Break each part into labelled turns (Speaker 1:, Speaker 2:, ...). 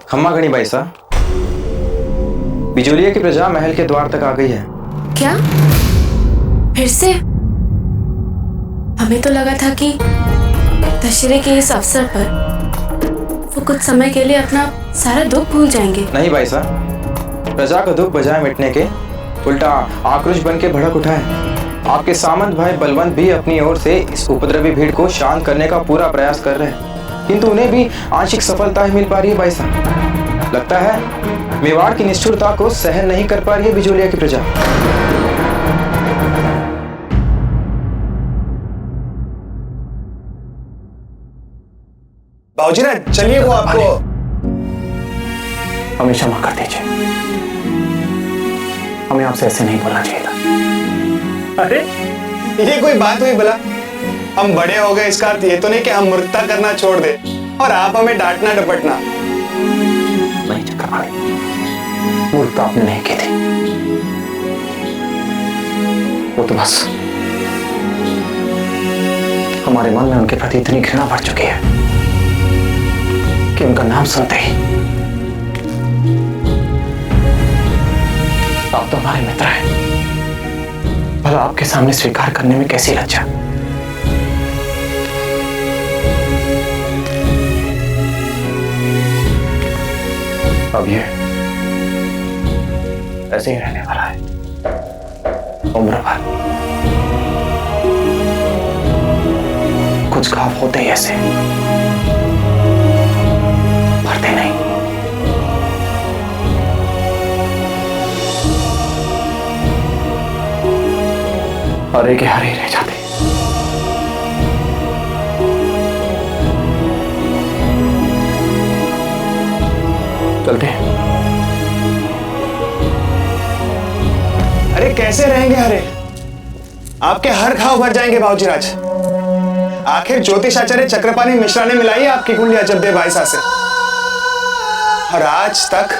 Speaker 1: खम्मा घड़ी भाई साहब, बिजोलिया की प्रजा महल के द्वार तक आ गई है।
Speaker 2: क्या? फिर से? हमें तो लगा था कि दशहरे के इस अवसर पर वो कुछ समय के लिए अपना सारा दुख भूल जाएंगे।
Speaker 1: नहीं भाई साहब, प्रजा का दुख बजाय मिटने के उल्टा आक्रोश बन के भड़क उठा है। आपके सामंत भाई बलवंत भी अपनी ओर से इस उपद्रवी भीड़ को शांत करने का पूरा प्रयास कर रहे हैं, किंतु उन्हें भी आंशिक सफलता ही मिल पा रही है भाई साहब। लगता है मेवाड़ की निष्ठुरता को सहन नहीं कर पा रही है बिजोलिया की प्रजा।
Speaker 3: बाबूजी ना चलिए, वो आपको
Speaker 4: हमें क्षमा कर दीजिए, हमें आपसे ऐसे नहीं बोलना चाहिए था।
Speaker 3: अरे ये कोई बात हुई भला? हम बड़े हो गए इसका अर्थ ये तो नहीं कि हम मूर्खता करना छोड़ दे और आप हमें डांटना डपटना।
Speaker 4: नहीं चक्रपाणी, मूर्खता आपने नहीं की थी, वो तो बस हमारे मन में उनके प्रति इतनी घृणा बढ़ चुकी है कि उनका नाम सुनते ही आप तो हमारे मित्र हैं, भला आपके सामने स्वीकार करने में कैसी लज्जा। अब ये ऐसे ही रहने वाला है उम्र भर। कुछ घाव होते ही ऐसे, भरते नहीं। हरे के हरे रह जाते। चलते हैं।
Speaker 3: अरे कैसे रहेंगे हरे? आपके हर घाव भर जाएंगे बाबूजी राज। आखिर ज्योतिषाचार्य चक्रपाणी मिश्रा ने मिलाई आपकी कुंडली अजबदेव भाईसा से, और आज तक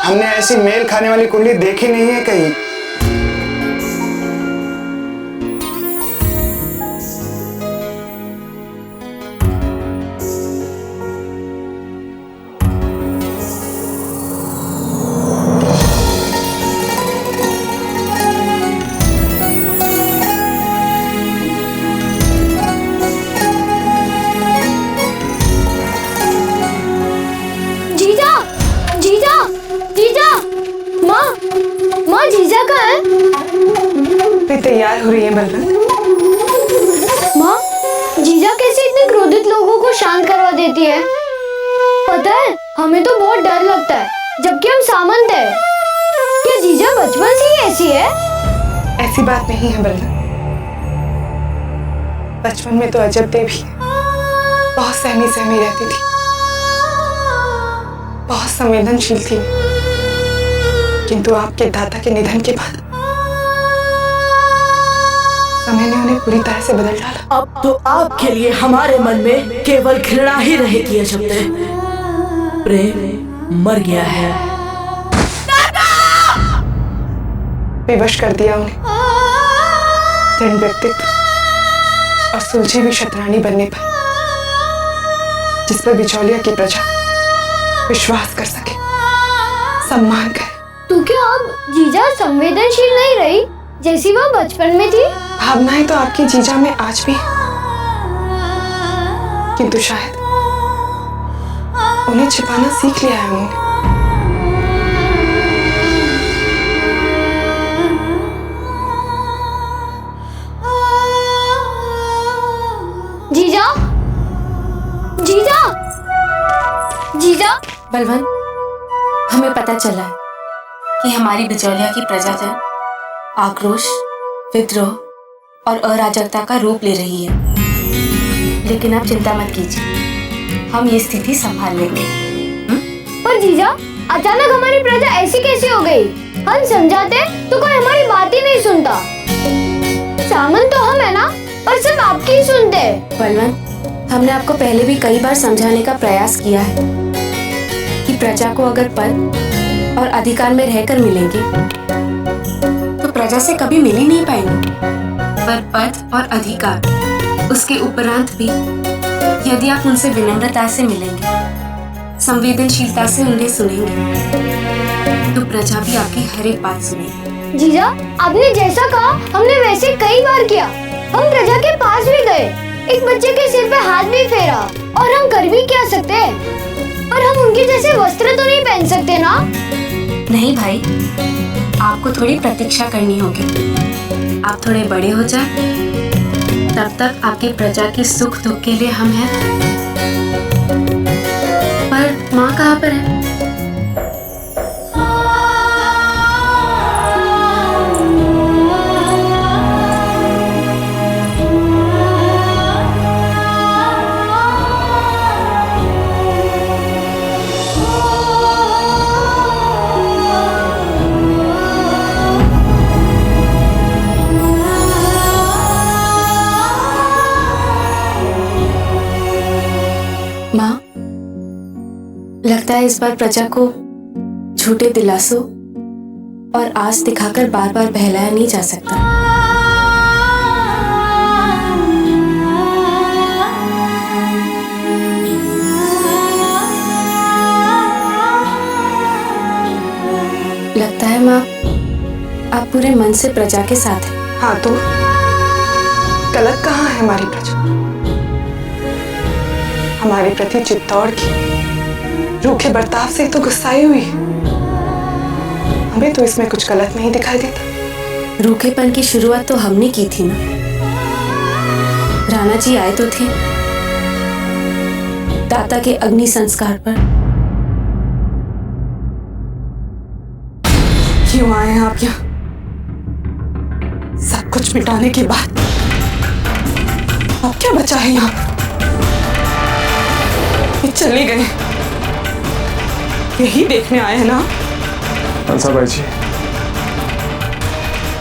Speaker 3: हमने ऐसी मेल खाने वाली कुंडली देखी नहीं है कहीं।
Speaker 5: जीजा कहाँ है?
Speaker 6: मैं तैयार हो रही है बलवंत।
Speaker 5: माँ, जीजा कैसे इतने क्रोधित लोगों को शांत करवा देती है? पता है, हमें तो बहुत डर लगता है, जबकि हम सामंत हैं। क्या जीजा बचपन से ही ऐसी है?
Speaker 6: ऐसी बात नहीं है बलवंत। बचपन में तो अजबदेव भी बहुत सहमी सहमी रहती थी, बहुत संवेदनशील थी, किंतु आपके दादा के निधन के बाद समय ने उन्हें पूरी तरह से बदल डाला।
Speaker 7: अब तो आपके लिए हमारे मन में केवल घृणा ही रहेगी अजबदेव। प्रेम मर गया है।
Speaker 6: विवश कर दिया उन्हें दृढ़ व्यक्तित्व और सुलझी हुई शतरानी बनने पर, जिस पर बिचौलिया की प्रजा विश्वास कर सके, सम्मान करे।
Speaker 5: तो क्या अब जीजा संवेदनशील नहीं रही जैसी वह बचपन में थी?
Speaker 6: भावनाएं तो आपकी जीजा में आज भी, किंतु शायद उन्हें छिपाना सीख लिया है उन्होंने।
Speaker 5: जीजा, जीजा, जीजा।
Speaker 2: बलवंत, हमें पता चला कि हमारी बिचौलिया की प्रजाजन आक्रोश, विद्रोह और अराजकता का रूप ले रही है, लेकिन आप चिंता मत कीजिए, हम ये स्थिति संभाल लेंगे।
Speaker 5: पर जीजा, अचानक हमारी प्रजा ऐसी कैसी हो गई? हम समझाते तो कोई हमारी बात ही नहीं सुनता। सामंत तो हम है ना, पर सब आपकी ही सुनते।
Speaker 2: बलवंत, हमने आपको पहले भी कई बार समझाने का प्रयास किया है कि प्रजा को अगर पद और अधिकार में रहकर मिलेंगे तो प्रजा से कभी मिल ही नहीं पाएंगे, पर पद और अधिकार उसके उपरांत भी यदि आप उनसे विनम्रता से मिलेंगे, संवेदनशीलता से उन्हें सुनेंगे तो प्रजा भी आपकी हर एक बात सुनेगी।
Speaker 5: जीजा, आपने जैसा कहा हमने वैसे कई बार किया। हम प्रजा के पास भी गए, एक बच्चे के सिर पे हाथ भी फेरा, और हम कर भी क्या सकते हैं? और हम उनके जैसे वस्त्र तो नहीं पहन सकते ना?
Speaker 2: नहीं भाई, आपको थोड़ी प्रतीक्षा करनी होगी। आप थोड़े बड़े हो जाए, तब तक आपकी प्रजा की सुख दुख के लिए हम हैं। पर माँ कहाँ पर है? माँ, लगता है इस बार प्रजा को झूठे दिलासों और आस दिखाकर बार बार बहलाया नहीं जा सकता। लगता है माँ, आप पूरे मन से प्रजा के साथ हैं।
Speaker 6: हाँ तो गलत कहाँ है हमारी प्रजा? हमारे प्रति चित्तौड़ की रूखे बर्ताव से तो गुस्साई हुई है। हमें तो इसमें कुछ गलत नहीं दिखाई देता।
Speaker 2: रूखेपन की शुरुआत तो हमने की थी ना। राणा जी आए तो थे दाता के अग्नि संस्कार पर।
Speaker 6: क्यों आए हैं आप यहाँ? सब कुछ मिटाने के बाद अब क्या बचा है यहाँ? ये चले गए, यही देखने आए हैं ना?
Speaker 3: हंसाबाई जी,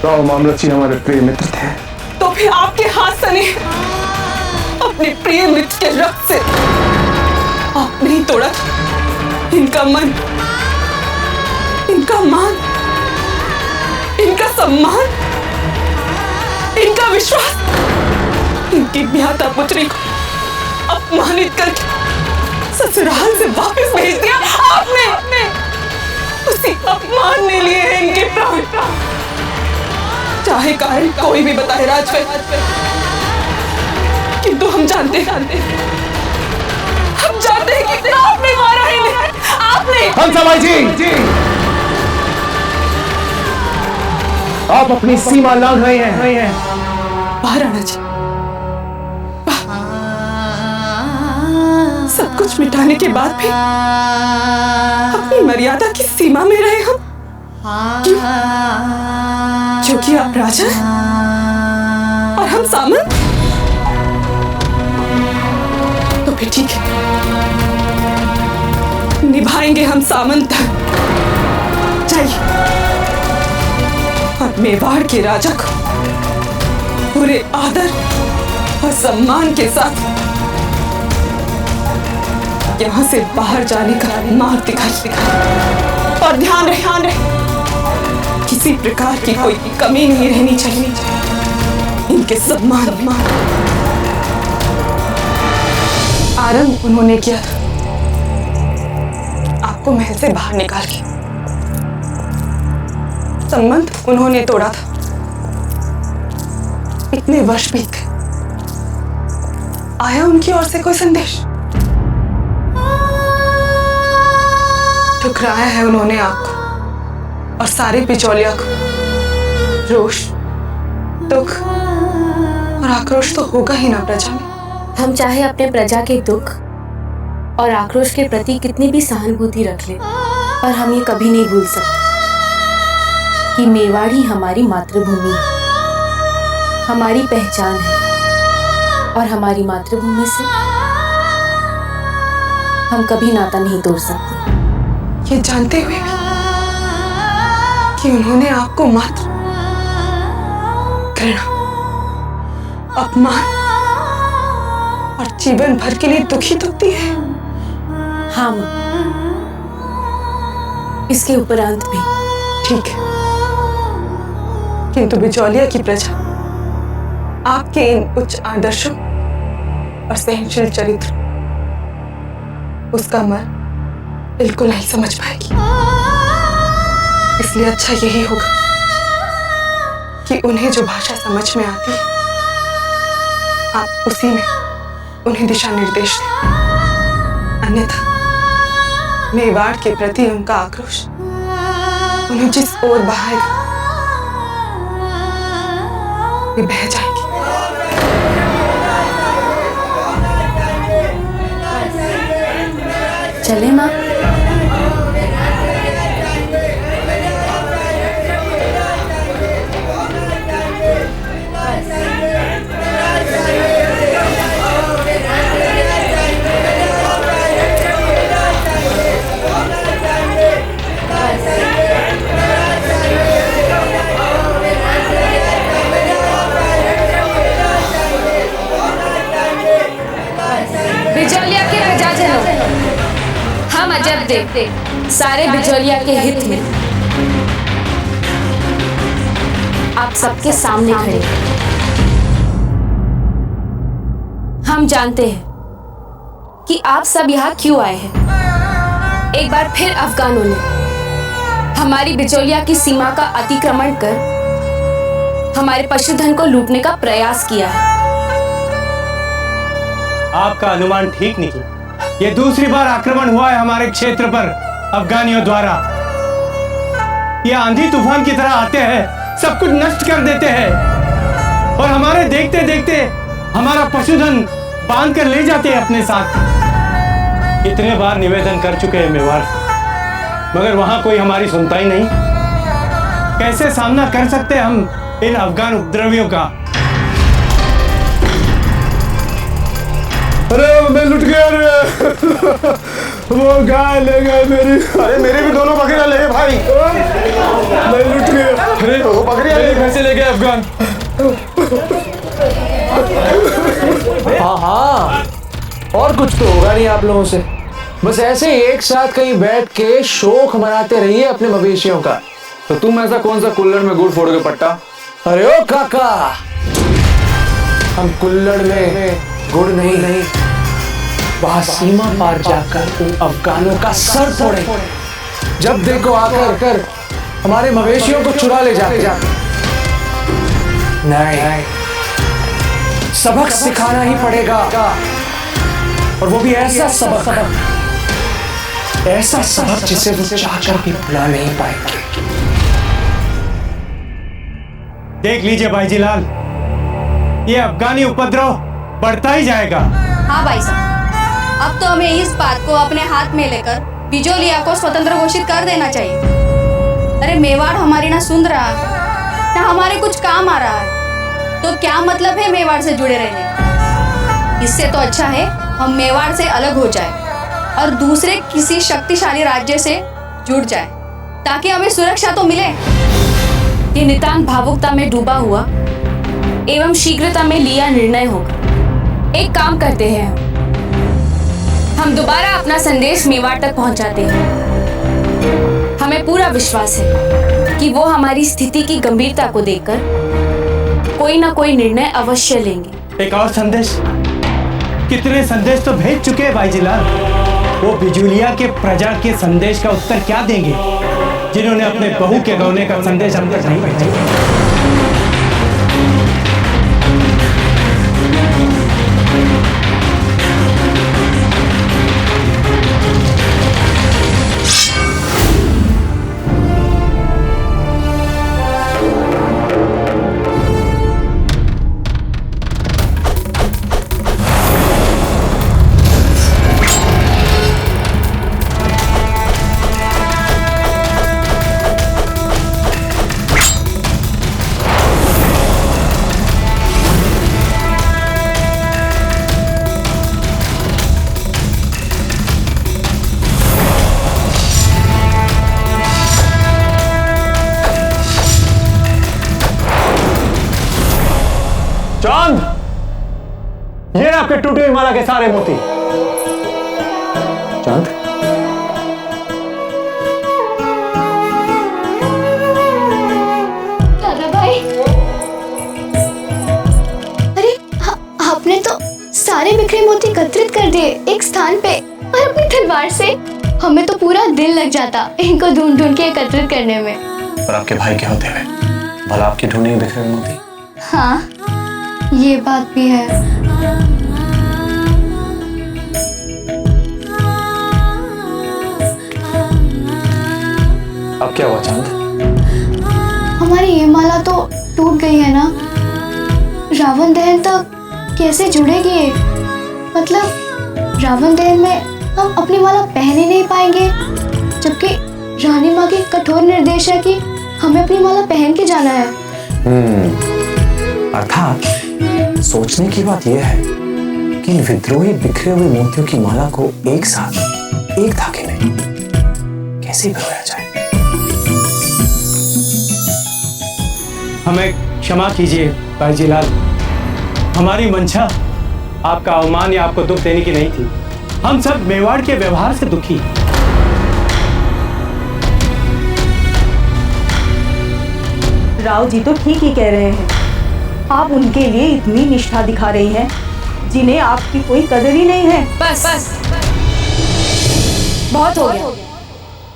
Speaker 3: राव मामलत जी हमारे प्रिय मित्र थे।
Speaker 6: तो फिर आपके हाथ सने अपने प्रिय मित्र के रक्त से आपने ही तोड़ा था इनका मन, इनका मान, इनका सम्मान, इनका विश्वास। इनकी ब्याहता पुत्री को अपमानित करके ससुराल से वापस भेज दिया आपने। उसी अपमान ने लिए हैं इनके प्राण। चाहे कारण कोई भी बताए राजवे, किंतु हम जानते हैं कि आपने मारा है इन्हें। आपने।
Speaker 3: हंसाबाई जी, आप अपनी सीमा लांघ रहे हैं।
Speaker 6: राणा जी, सब कुछ मिटाने के बाद भी अपनी मर्यादा की सीमा में रहे हम। क्यों? क्योंकि आप राजा और हम सामंत। तो फिर ठीक है, निभाएंगे हम सामंत। जाइए और मेवाड़ के राजा को पूरे आदर और सम्मान के साथ यहाँ से बाहर जाने का मार्ग दिखाइए। और ध्यान रहे किसी प्रकार की कोई कमी नहीं रहनी चाहिए इनके सम्मान में। आरंभ उन्होंने किया था आपको महल से बाहर निकाल के, संबंध उन्होंने तोड़ा था। इतने वर्ष बीत गए, आया उनकी ओर से कोई संदेश? ठुकराया है उन्होंने आपको और सारे बिचौलिया को। रोष, दुख और आक्रोश तो होगा ही ना प्रजा में।
Speaker 2: हम चाहे अपने प्रजा के दुख और आक्रोश के प्रति कितनी भी सहानुभूति रख लें, पर हम ये कभी नहीं भूल सकते कि मेवाड़ ही हमारी मातृभूमि है, हमारी पहचान है। और हमारी मातृभूमि से हम कभी नाता नहीं तोड़ सकते।
Speaker 6: ये जानते हुए भी कि उन्होंने आपको मात्र घृणा, अपमान और जीवन भर के लिए दुखी तो दी है।
Speaker 2: हाँ माँ, इसके उपरांत भी।
Speaker 6: ठीक है, किंतु बिचौलिया की प्रजा आपके इन उच्च आदर्शों और सहनशील चरित्र, उसका मन बिल्कुल नहीं समझ पाएगी। इसलिए अच्छा यही होगा कि उन्हें जो भाषा समझ में आती है आप उसी में उन्हें दिशा निर्देश दें। अन्यथा मेवाड़ के प्रति उनका आक्रोश उन्हें जिस ओर बहाएगा वे बह जाएंगी।
Speaker 2: चले माँ। बिजौलिया के प्रजाजनों, हम अजब देखते सारे बिजौलिया के हित में आप सबके सामने खड़े। हम जानते हैं कि आप सब यहाँ क्यों आए हैं। एक बार फिर अफगानों ने हमारी बिजौलिया की सीमा का अतिक्रमण कर हमारे पशुधन को लूटने का प्रयास किया है।
Speaker 8: आपका अनुमान ठीक निकला। ये दूसरी बार आक्रमण हुआ है हमारे क्षेत्र पर अफगानियों द्वारा। ये आंधी तूफान की तरह आते हैं, सब कुछ नष्ट कर देते हैं और हमारे देखते देखते हमारा पशुधन बांध कर ले जाते हैं अपने साथ। इतने बार निवेदन कर चुके हैं मेवाड़, मगर वहां कोई हमारी सुनता ही नहीं। कैसे सामना कर सकते हैं हम इन अफगान उपद्रवियों का।
Speaker 3: अरे मैं लुट गया रे। वो गाय ले गए मेरी। अरे मेरे भी दोनों बकरियां ले गए भाई। मैं लुट गया। अरे वो बकरियां कैसे ले गए अफगान?
Speaker 4: हाँ हाँ, और कुछ तो होगा नहीं आप लोगों से। बस ऐसे ही एक साथ कहीं बैठ के शोक मनाते रहिए अपने मवेशियों का।
Speaker 1: तो तुम ऐसा कौन सा कुल्लड़ में गुड़ फोड़ के पट्टा?
Speaker 4: अरे ओ काका, हम कुल्लड़ में गुड़ नहीं, वहां सीमा पार जाकर उन अफगानों का सर फोड़े। जब देखो आकर हमारे मवेशियों को चुरा ले जाते। नहीं, सबक सिखाना ही पड़ेगा, और वो भी ऐसा सबक जिसे वो चाहकर भी भुला नहीं पाएंगे।
Speaker 8: देख लीजिए भाईजी लाल, ये अफगानी उपद्रव बढ़ता ही जाएगा।
Speaker 9: हाँ भाई साहब, अब तो हमें इस बात को अपने हाथ में लेकर बिजौलिया को स्वतंत्र घोषित कर देना चाहिए। अरे मेवाड़ हमारी ना सुन रहा है ना हमारे कुछ काम आ रहा है, तो क्या मतलब है मेवाड़ से जुड़े रहने। इससे तो अच्छा है हम मेवाड़ से अलग हो जाए और दूसरे किसी शक्तिशाली राज्य से जुड़ जाए, ताकि हमें सुरक्षा तो मिले।
Speaker 2: ये नितांत भावुकता में डूबा हुआ एवं शीघ्रता में लिया निर्णय होगा। एक काम करते हैं, हम दोबारा अपना संदेश मेवाड़ तक पहुंचाते हैं। हमें पूरा विश्वास है कि वो हमारी स्थिति की गंभीरता को देखकर कोई ना कोई निर्णय अवश्य लेंगे।
Speaker 8: एक और संदेश? कितने संदेश तो भेज चुके हैं भाईजी लाल। वो बिजौलिया के प्रजा के संदेश का उत्तर क्या देंगे जिन्होंने अपने बहू के रोने का संदेश हम तक नहीं भेजा। चांद, ये आपके टूटे हुए माला के सारे मोती।
Speaker 4: चांद,
Speaker 5: दादा भाई, अरे आपने तो सारे बिखरे मोती एकत्रित कर दिए एक स्थान पे और अपनी तलवार से हमें तो पूरा दिन लग जाता इनको ढूंढ ढूंढ के एकत्रित करने में।
Speaker 3: पर आपके भाई के होते हुए भला आपकी ढूंढी बिखरे मोती।
Speaker 5: हाँ, ये बात भी है।
Speaker 3: अब क्या हुआ चांद?
Speaker 5: हमारी ये माला तो टूट गई है ना। रावण दहन तक कैसे जुड़ेगी ये? मतलब रावण दहन में हम अपनी माला पहन ही नहीं पाएंगे, जबकि रानी माँ की कठोर निर्देश है कि हमें अपनी माला पहन के जाना है।
Speaker 4: अर्थात सोचने की बात यह है कि इन विद्रोही बिखरे हुए मोतियों की माला को एक साथ एक धागे में कैसे भिगोया जाए।
Speaker 8: हमें क्षमा कीजिए भाई जीलाल, हमारी मंशा आपका अवमान या आपको दुख देने की नहीं थी। हम सब मेवाड़ के व्यवहार से दुखी।
Speaker 7: राव जी तो ठीक ही कह रहे हैं। आप उनके लिए इतनी निष्ठा दिखा रही हैं जिन्हें आपकी कोई कदर ही नहीं है।
Speaker 2: बस बहुत हो गया।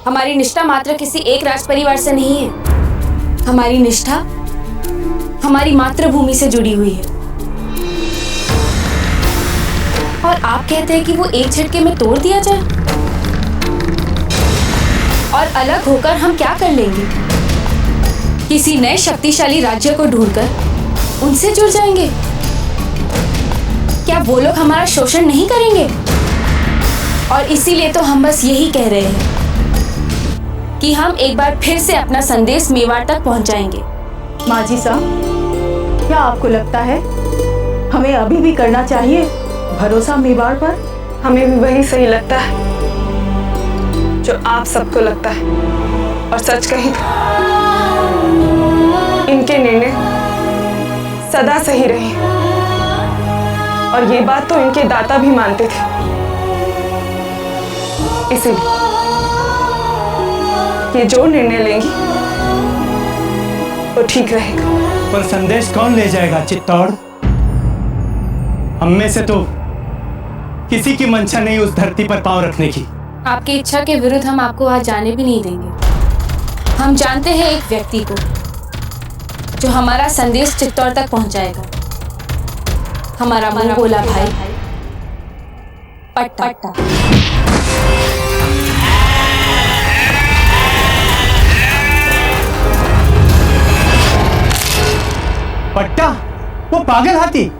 Speaker 2: हमारी निष्ठा मात्र किसी एक राज परिवार से नहीं है। हमारी निष्ठा हमारी मातृभूमि से जुड़ी हुई है। और आप कहते हैं कि वो एक झटके में तोड़ दिया जाए? और अलग होकर हम क्या कर लेंगे? किसी नए शक्तिशाली राज्य को ढूंढकर उनसे जुड़ जाएंगे? क्या वो लोग हमारा शोषण नहीं करेंगे? और इसीलिए तो हम बस यही कह रहे हैं कि हम एक बार फिर से अपना संदेश मेवाड़ तक पहुंचाएंगे।
Speaker 7: माजी साहब, क्या आपको लगता है हमें अभी भी करना चाहिए भरोसा मेवाड़ पर?
Speaker 6: हमें भी वही सही लगता है जो आप सबको लगता है। और सच कही तो इनके निर्णय सदा सही रहे, और ये बात तो इनके दाता भी मानते थे। इसीलिए ये जो निर्णय लेंगी वो ठीक रहेगा।
Speaker 8: पर संदेश कौन ले जाएगा चित्तौड़? हम में से तो किसी की मंशा नहीं उस धरती पर पांव रखने की।
Speaker 2: आपकी इच्छा के विरुद्ध हम आपको आज जाने भी नहीं देंगे। हम जानते हैं एक व्यक्ति को जो हमारा संदेश चित्तौड़ तक पहुंचाएगा। हमारा मुंह बोला भाई पट्टा।
Speaker 8: पट्टा? वो पागल हाथी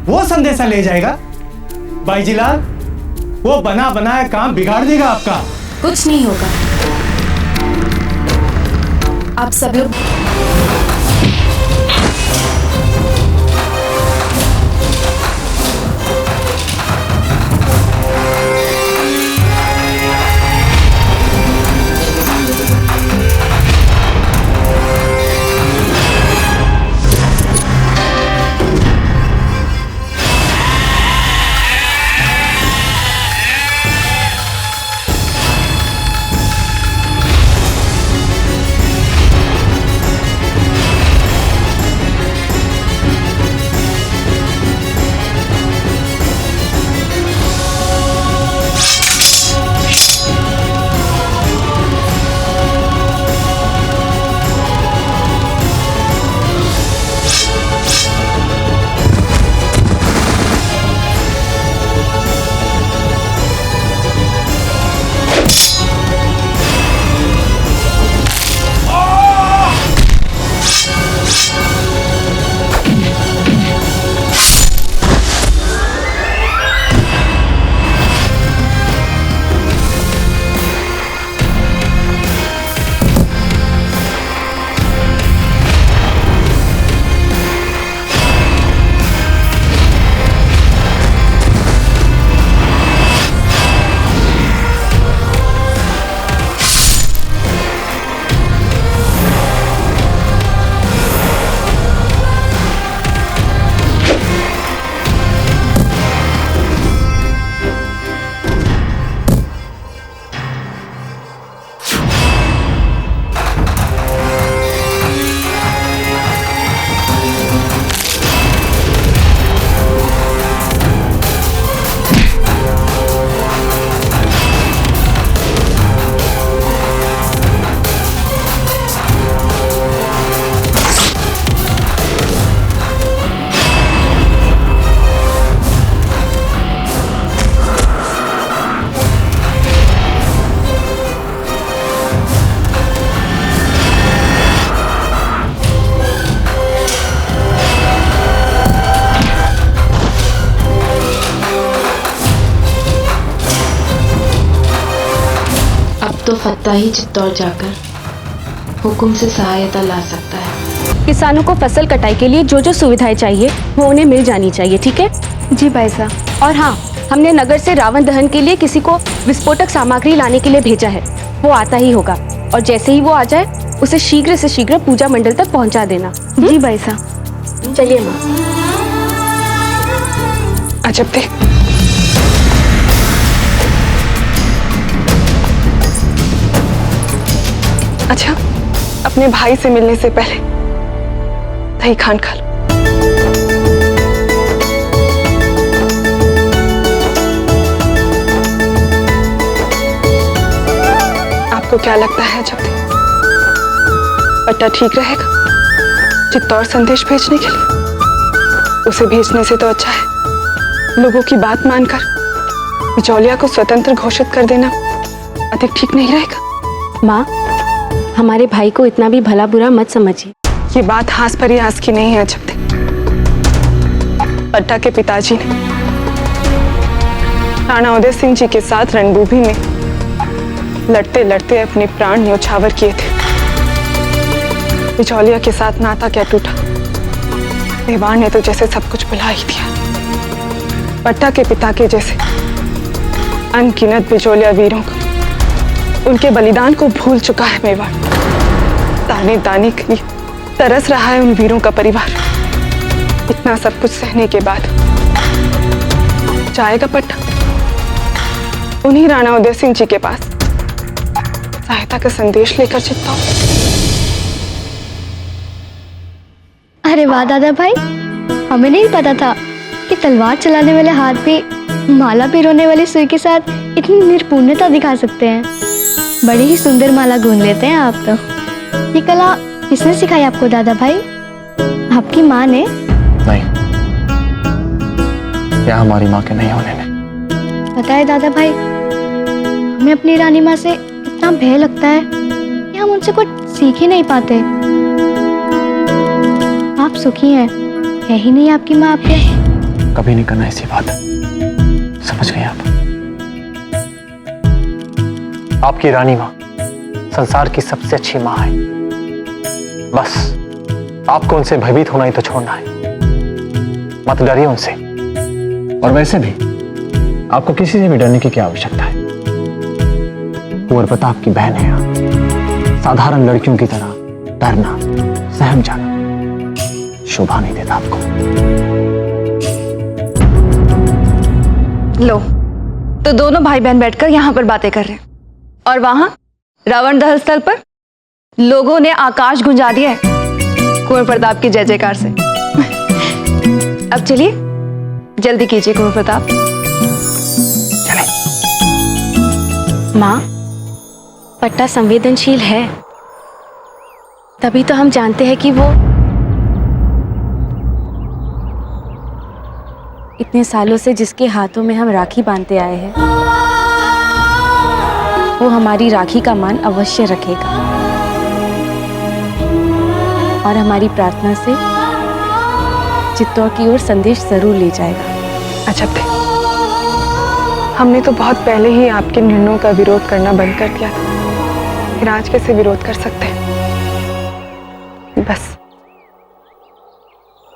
Speaker 8: वो संदेशा ले जाएगा? भाई जीलाल, वो बना बनाया काम बिगाड़ देगा आपका।
Speaker 2: कुछ नहीं होगा। आप सब लोग तो फत्ता ही चित्तौड़ जाकर हुकुम से सहायता ला सकता है।
Speaker 10: किसानों को फसल कटाई के लिए जो जो सुविधाएं चाहिए वो उन्हें मिल जानी चाहिए, ठीक है?
Speaker 5: जी भाई साहब।
Speaker 10: और हाँ, हमने नगर से रावण दहन के लिए किसी को विस्फोटक सामग्री लाने के लिए भेजा है। वो आता ही होगा और जैसे ही वो आ जाए उसे शीघ्र से शीघ्र पूजा मंडल तक पहुंचा देना।
Speaker 5: जी भाई साहब।
Speaker 10: चलिए माँ।
Speaker 6: अजब थे। अच्छा, अपने भाई से मिलने से पहले दही खान खा लो। आपको क्या लगता है जब पट्टा ठीक रहेगा चित्तौड़ संदेश भेजने के लिए? उसे भेजने से तो अच्छा है लोगों की बात मानकर बिचौलिया को स्वतंत्र घोषित कर देना अधिक ठीक नहीं रहेगा?
Speaker 10: माँ, हमारे भाई को इतना भी भला बुरा मत समझिए।
Speaker 6: ये बात हास परिहास की नहीं है अजब। पट्टा के पिताजी ने राणा उदय सिंह जी के साथ रणभूमि में लड़ते लड़ते अपने प्राण न्योछावर किए थे। बिचौलिया के साथ नाता क्या टूटा, मेवाड़ ने तो जैसे सब कुछ भुला ही दिया। पट्टा के पिता के जैसे अनगिनत बिचौलिया वीरों को, उनके बलिदान को भूल चुका है मेवाड़। ताने ताने के लिए तरस रहा है उन वीरों का परिवार। इतना सब कुछ सहने के बाद जाएगा पट्टा उन्हीं राणा उदय सिंह जी के पास सहायता का संदेश लेकर चित्तौड़।
Speaker 5: अरे वाह दादा भाई, हमें नहीं पता था कि तलवार चलाने वाले हाथ भी माला पिरोने वाली सुई के साथ इतनी निपुणता दिखा सकते हैं। बड़ी ही सुंदर माला गूंथ लेते हैं आप तो। ये कला किसने सिखाई आपको दादा भाई? आपकी माँ ने?
Speaker 11: नहीं, या हमारी माँ के नहीं होने ने।
Speaker 5: पता है दादा भाई, हमें अपनी रानी माँ से इतना भय लगता है कि हम उनसे कुछ सीख ही नहीं पाते। आप सुखी हैं, है ही नहीं आपकी माँ आपके?
Speaker 11: कभी नहीं करना ऐसी बात, समझ गए आप? आपकी रानी माँ संसार की सबसे अच्छी माँ है। बस आपको उनसे भयभीत होना ही तो छोड़ना है। मत डरिए उनसे। और वैसे भी आपको किसी से भी डरने की क्या आवश्यकता है? कुंवर प्रताप की बहन है आप। साधारण लड़कियों की तरह डरना, सहम जाना शोभा नहीं देता आपको।
Speaker 12: लो, तो दोनों भाई बहन बैठकर यहाँ पर बातें कर रहे हैं और वहां रावण दहन स्थल पर लोगों ने आकाश गुंजा दिया है कुंवर प्रताप की जय जयकार से। अब चलिए जल्दी कीजिए कुंवर प्रताप।
Speaker 11: चले।
Speaker 10: माँ, पट्टा संवेदनशील है, तभी तो हम जानते हैं कि वो इतने सालों से जिसके हाथों में हम राखी बांधते आए हैं वो हमारी राखी का मान अवश्य रखेगा और हमारी प्रार्थना से चित्तौड़ की ओर संदेश जरूर ले जाएगा।
Speaker 6: अच्छा थे, हमने तो बहुत पहले ही आपके निर्णयों का विरोध करना बंद कर दिया था, फिर आज कैसे विरोध कर सकते हैं? बस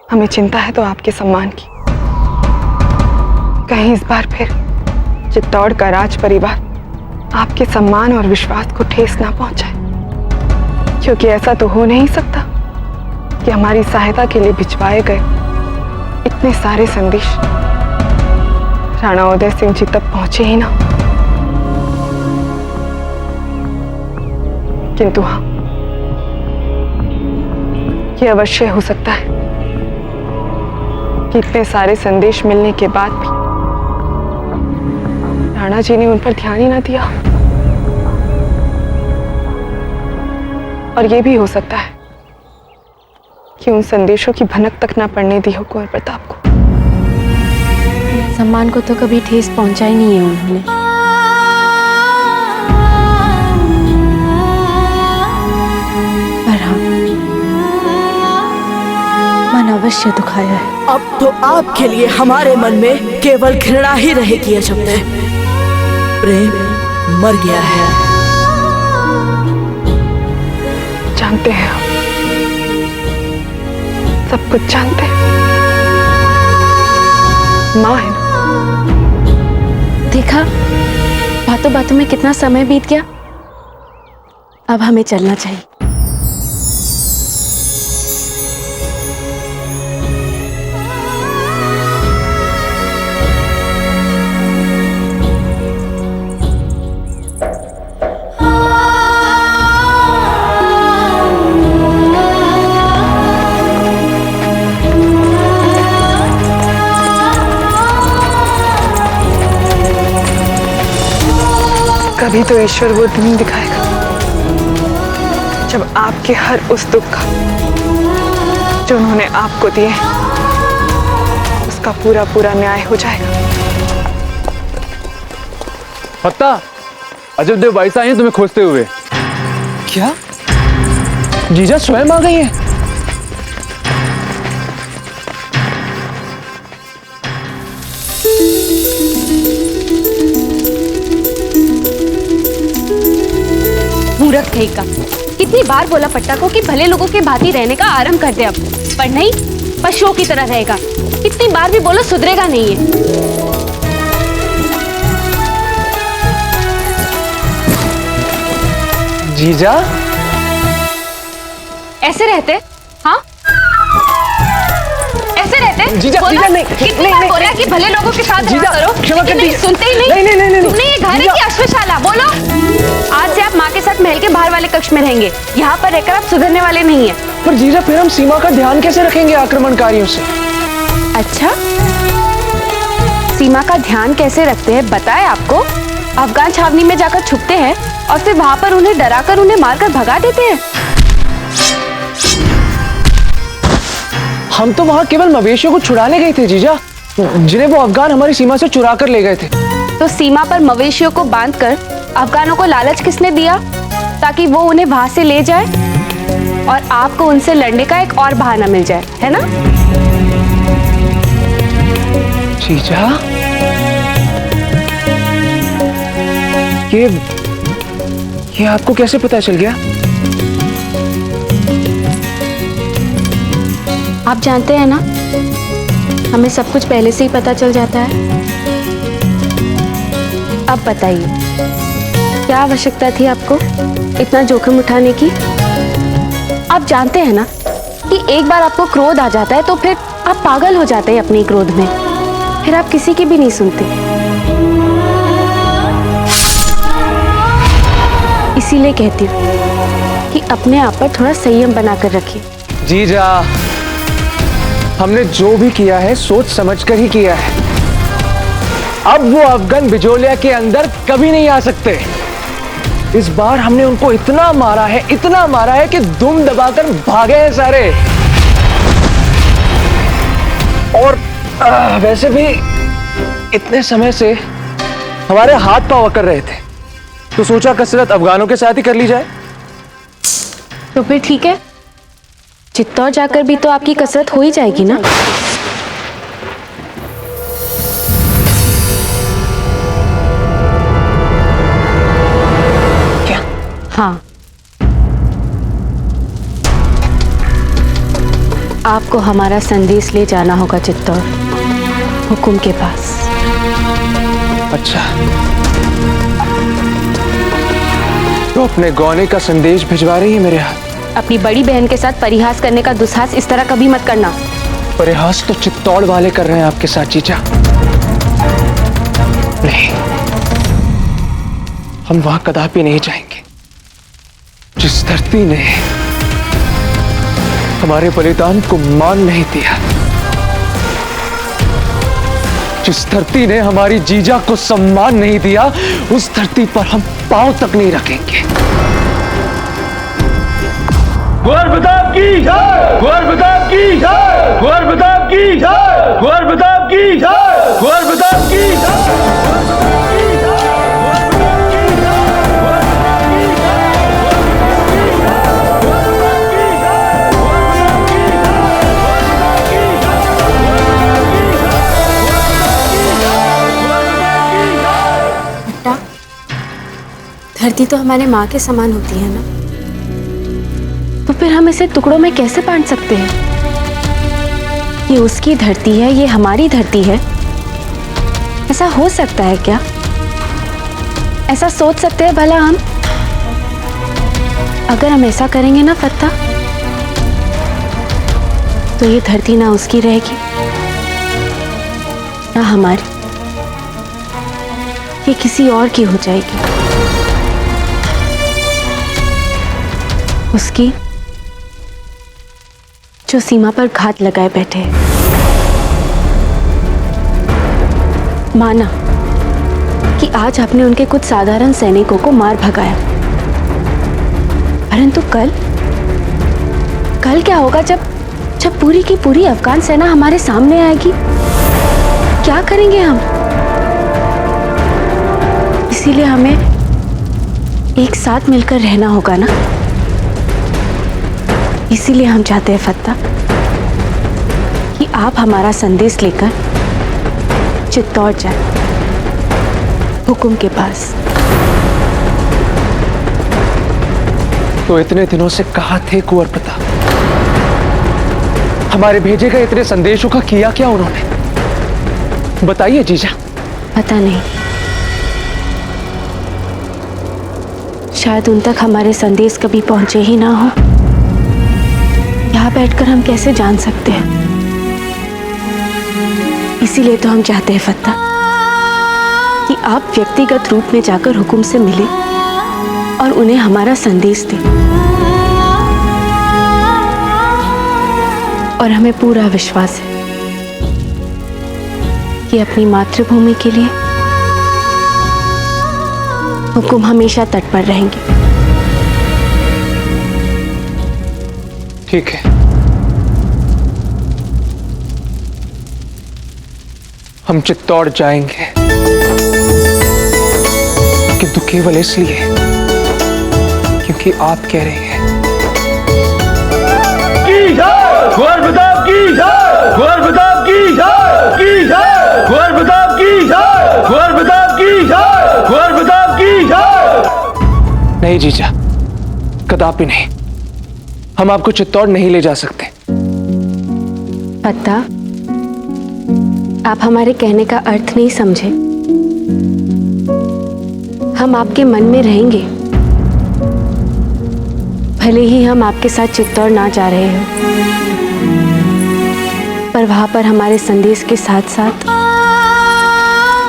Speaker 6: हमें चिंता है तो आपके सम्मान की। कहीं इस बार फिर चित्तौड़ का राज परिवार आपके सम्मान और विश्वास को ठेस ना पहुंचाए, क्योंकि ऐसा तो हो नहीं सकता कि हमारी सहायता के लिए भिजवाए गए इतने सारे संदेश राणा उदय सिंह जी तक पहुंचे ही ना। किंतु हाँ, यह अवश्य हो सकता है कि इतने सारे संदेश मिलने के बाद भी राणा जी ने उन पर ध्यान ही ना दिया। और यह भी हो सकता है कि उन संदेशों की भनक तक ना पड़ने दी हो कुंवर प्रताप को।
Speaker 10: सम्मान को तो कभी ठेस पहुंचा ही नहीं है उन्होंने। पर हाँ, मन अवश्य दुखाया है।
Speaker 13: अब तो आपके लिए हमारे मन में केवल घृणा ही रहेगी अजब। प्रेम मर गया है।
Speaker 6: जानते हैं हम, सब कुछ जानते हैं। माँ है ना।
Speaker 10: देखा, बातों बातों में कितना समय बीत गया। अब हमें चलना चाहिए।
Speaker 6: कभी तो ईश्वर वो दिन दिखाएगा जब आपके हर उस दुख का जो उन्होंने आपको दिए उसका पूरा पूरा न्याय हो जाएगा।
Speaker 4: पत्ता, अजब देव भाई साहब हैं तुम्हें खोजते हुए। क्या? जीजा स्वयं आ गई हैं?
Speaker 10: मूर्ख कहीं का। कितनी बार बोला पट्टा को कि भले लोगों के भांति रहने का आरंभ कर दे अब, पर नहीं, पशुओं की तरह रहेगा। कितनी बार भी बोलो, सुधरेगा नहीं है।
Speaker 4: जीजा
Speaker 10: ऐसे रहते? हाँ, ऐसे रहते?
Speaker 4: जीजा,
Speaker 10: बोला?
Speaker 4: जीजा, नहीं,
Speaker 10: कितनी
Speaker 4: नहीं,
Speaker 10: बार
Speaker 4: नहीं।
Speaker 10: बोला कि भले लोगों के साथ
Speaker 4: जीजा,
Speaker 10: रहा करो,
Speaker 4: क्षमा कर
Speaker 10: लेकिन नहीं,
Speaker 4: दीजिए।
Speaker 10: सुनते ही नहीं।
Speaker 4: नहीं, नहीं, नहीं, नहीं।
Speaker 10: तुमने ये घर है
Speaker 4: जीजा।
Speaker 10: कि अश्वशाला? बोलो। आज से आप माँ के साथ महल के बाहर वाले कक्ष में रहेंगे। यहाँ पर रहकर आप सुधरने वाले नहीं है।
Speaker 4: पर जीजा, फिर हम सीमा का ध्यान कैसे रखेंगे आक्रमणकारियों से?
Speaker 10: अच्छा, सीमा का ध्यान कैसे रखते हैं बताए आपको? अफगान छावनी में जाकर छुपते हैं और फिर वहां पर उन्हें डराकर उन्हें मारकर भगा देते हैं।
Speaker 4: हम तो वहां केवल मवेशियों को छुड़ाने गए थे जीजा, जिन्हें वो अफगान हमारी सीमा से चुरा कर ले गए थे।
Speaker 10: तो सीमा पर मवेशियों को बांधकर अफगानों को लालच किसने दिया? ताकि वो उन्हें वहां से ले जाए और आपको उनसे लड़ने का एक और बहाना मिल जाए, है ना?
Speaker 4: जीजा, ये आपको कैसे पता चल गया?
Speaker 10: आप जानते हैं ना, हमें सब कुछ पहले से ही पता चल जाता है। अब बताइए, क्या आवश्यकता थी आपको इतना जोखिम उठाने की? आप जानते हैं ना कि एक बार आपको क्रोध आ जाता है तो फिर आप पागल हो जाते हैं अपने क्रोध में, फिर आप किसी की भी नहीं सुनते। इसीलिए कहती हूँ कि अपने आप पर थोड़ा संयम बनाकर रखिए।
Speaker 4: जीजा, हमने जो भी किया है सोच समझकर ही किया है। अब वो अफगान बिजोलिया के अंदर कभी नहीं आ सकते। इस बार हमने उनको इतना मारा है कि दुम दबाकर भागे हैं सारे। और वैसे भी इतने समय से हमारे हाथ पांव कर रहे थे, तो सोचा कसरत अफगानों के साथ ही कर ली जाए।
Speaker 10: तो फिर ठीक है, चित्तौड़ जाकर भी तो आपकी कसरत हो ही जाएगी ना।
Speaker 6: क्या?
Speaker 10: हाँ, आपको हमारा संदेश ले जाना होगा चित्तौड़, हुकुम के पास।
Speaker 4: अच्छा, तो अपने गौने का संदेश भिजवा रही है मेरे हाथ।
Speaker 10: अपनी बड़ी बहन के साथ परिहास करने का दुस्साहस इस तरह कभी मत करना।
Speaker 4: परिहास तो चित्तौड़ वाले कर रहे हैं आपके साथ जीजा। नहीं, हम वहां कदापि नहीं जाएंगे। जिस धरती ने हमारे बलिदान को मान नहीं दिया, जिस धरती ने हमारी जीजा को सम्मान नहीं दिया, उस धरती पर हम पांव तक नहीं रखेंगे।
Speaker 14: कुंवर प्रताप की जय, कुंवर प्रताप की जय, कुंवर प्रताप की जय, कुंवर प्रताप की जय, कुंवर प्रताप की जय।
Speaker 10: धरती तो हमारे माँ के समान होती है ना, तो फिर हम इसे टुकड़ों में कैसे बांट सकते हैं? ये उसकी धरती है, ये हमारी धरती है। ऐसा हो सकता है क्या? ऐसा सोच सकते हैं भला हम? अगर हम ऐसा करेंगे ना फत्ता, तो ये धरती ना उसकी रहेगी ना हमारी, ये किसी और की हो जाएगी। उसकी जो सीमा पर घात लगाए बैठे हैं। माना कि आज आपने उनके कुछ साधारण सैनिकों को मार भगाया, परंतु कल क्या होगा जब पूरी की पूरी अफगान सेना हमारे सामने आएगी? क्या करेंगे हम? इसीलिए हमें एक साथ मिलकर रहना होगा ना। इसीलिए हम चाहते हैं फत्ता कि आप हमारा संदेश लेकर चित्तौड़ जाए, हुकुम के पास।
Speaker 4: तो इतने दिनों से कहाँ थे कुंवर प्रताप? हमारे भेजे गए इतने संदेशों का किया क्या उन्होंने? बताइए जीजा।
Speaker 10: पता नहीं, शायद उन तक हमारे संदेश कभी पहुंचे ही ना हो। यहाँ बैठकर हम कैसे जान सकते हैं? इसीलिए तो हम चाहते हैं फत्ता कि आप व्यक्तिगत रूप में जाकर हुकुम से मिले और उन्हें हमारा संदेश दें। और हमें पूरा विश्वास है कि अपनी मातृभूमि के लिए हुकुम हमेशा तत्पर रहेंगे।
Speaker 4: ठीक है, हम चित्तौड़ जाएंगे, किंतु केवल इसलिए क्योंकि आप कह रहे हैं।
Speaker 14: कुंवर प्रताप की जय! कुंवर प्रताप की जय! की जय! कुंवर प्रताप की जय! कुंवर प्रताप की जय! कुंवर प्रताप की जय!
Speaker 4: नहीं जीजा, कदापि नहीं। हम आपको चित्तौड़ नहीं ले जा सकते।
Speaker 10: पता, आप हमारे कहने का अर्थ नहीं समझे। हम आपके मन में रहेंगे, भले ही हम आपके साथ चित्तौड़ ना जा रहे हो, पर वहां पर हमारे संदेश के साथ साथ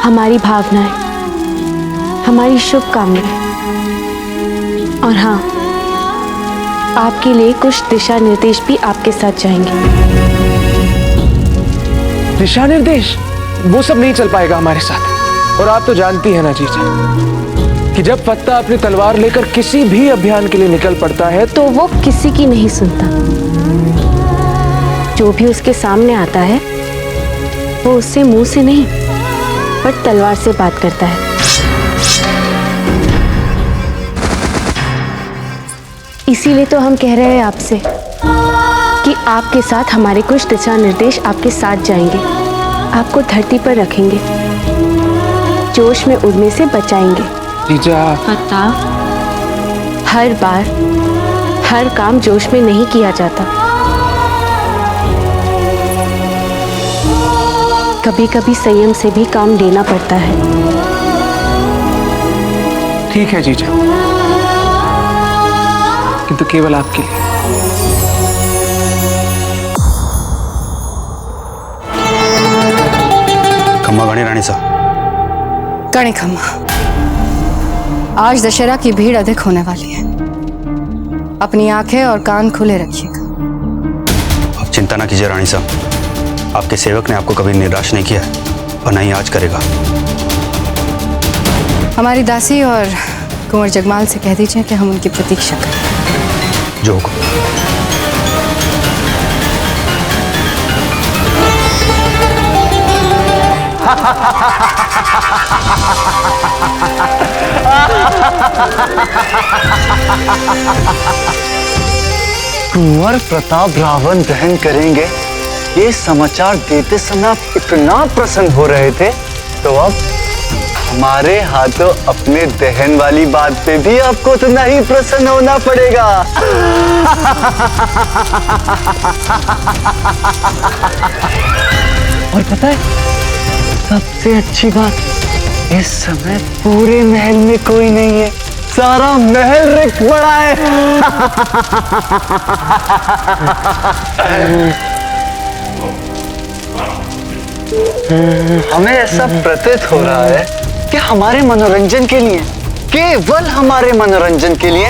Speaker 10: हमारी भावनाएं, हमारी शुभकामनाएं और हाँ, आपके लिए कुछ दिशा निर्देश भी आपके साथ जाएंगे।
Speaker 4: दिशा निर्देश? वो सब नहीं चल पाएगा हमारे साथ। और आप तो जानती है ना जीजा कि जब फत्ता अपनी तलवार लेकर किसी भी अभियान के लिए निकल पड़ता है
Speaker 10: तो वो किसी की नहीं सुनता। जो भी उसके सामने आता है वो उससे मुंह से नहीं पर तलवार से बात करता है। इसीलिए तो हम कह रहे हैं आपसे कि आपके साथ हमारे कुछ दिशा निर्देश आपके साथ जाएंगे, आपको धरती पर रखेंगे, जोश में उड़ने से बचाएंगे।
Speaker 4: जीजा,
Speaker 10: पता, हर बार हर काम जोश में नहीं किया जाता। कभी कभी संयम से भी काम लेना पड़ता है।
Speaker 4: ठीक है जीजा, किंतु केवल आपके लिए।
Speaker 15: खम्मा गणी रानी साहब।
Speaker 9: गणी खम्मा, आज दशहरा की भीड़ अधिक होने वाली है। अपनी आंखें और कान खुले रखिएगा।
Speaker 15: आप चिंता ना कीजिए रानी साहब, आपके सेवक ने आपको कभी निराश नहीं किया और न ही आज करेगा।
Speaker 9: हमारी दासी और कुंवर जगमाल से कह दीजिए कि हम उनकी प्रतीक्षा करें।
Speaker 15: जो
Speaker 11: कुंवर प्रताप रावण दहन करेंगे, ये समाचार देते समय आप इतना प्रसन्न हो रहे थे, तो अब
Speaker 16: हमारे हाथों अपने दहन वाली बात पे भी आपको उतना ही प्रसन्न होना पड़ेगा। और पता है सबसे अच्छी बात, इस समय पूरे महल में कोई नहीं है, सारा महल रिक्त पड़ा है। हमें ऐसा प्रतीत हो रहा है कि हमारे मनोरंजन के लिए, केवल हमारे मनोरंजन के लिए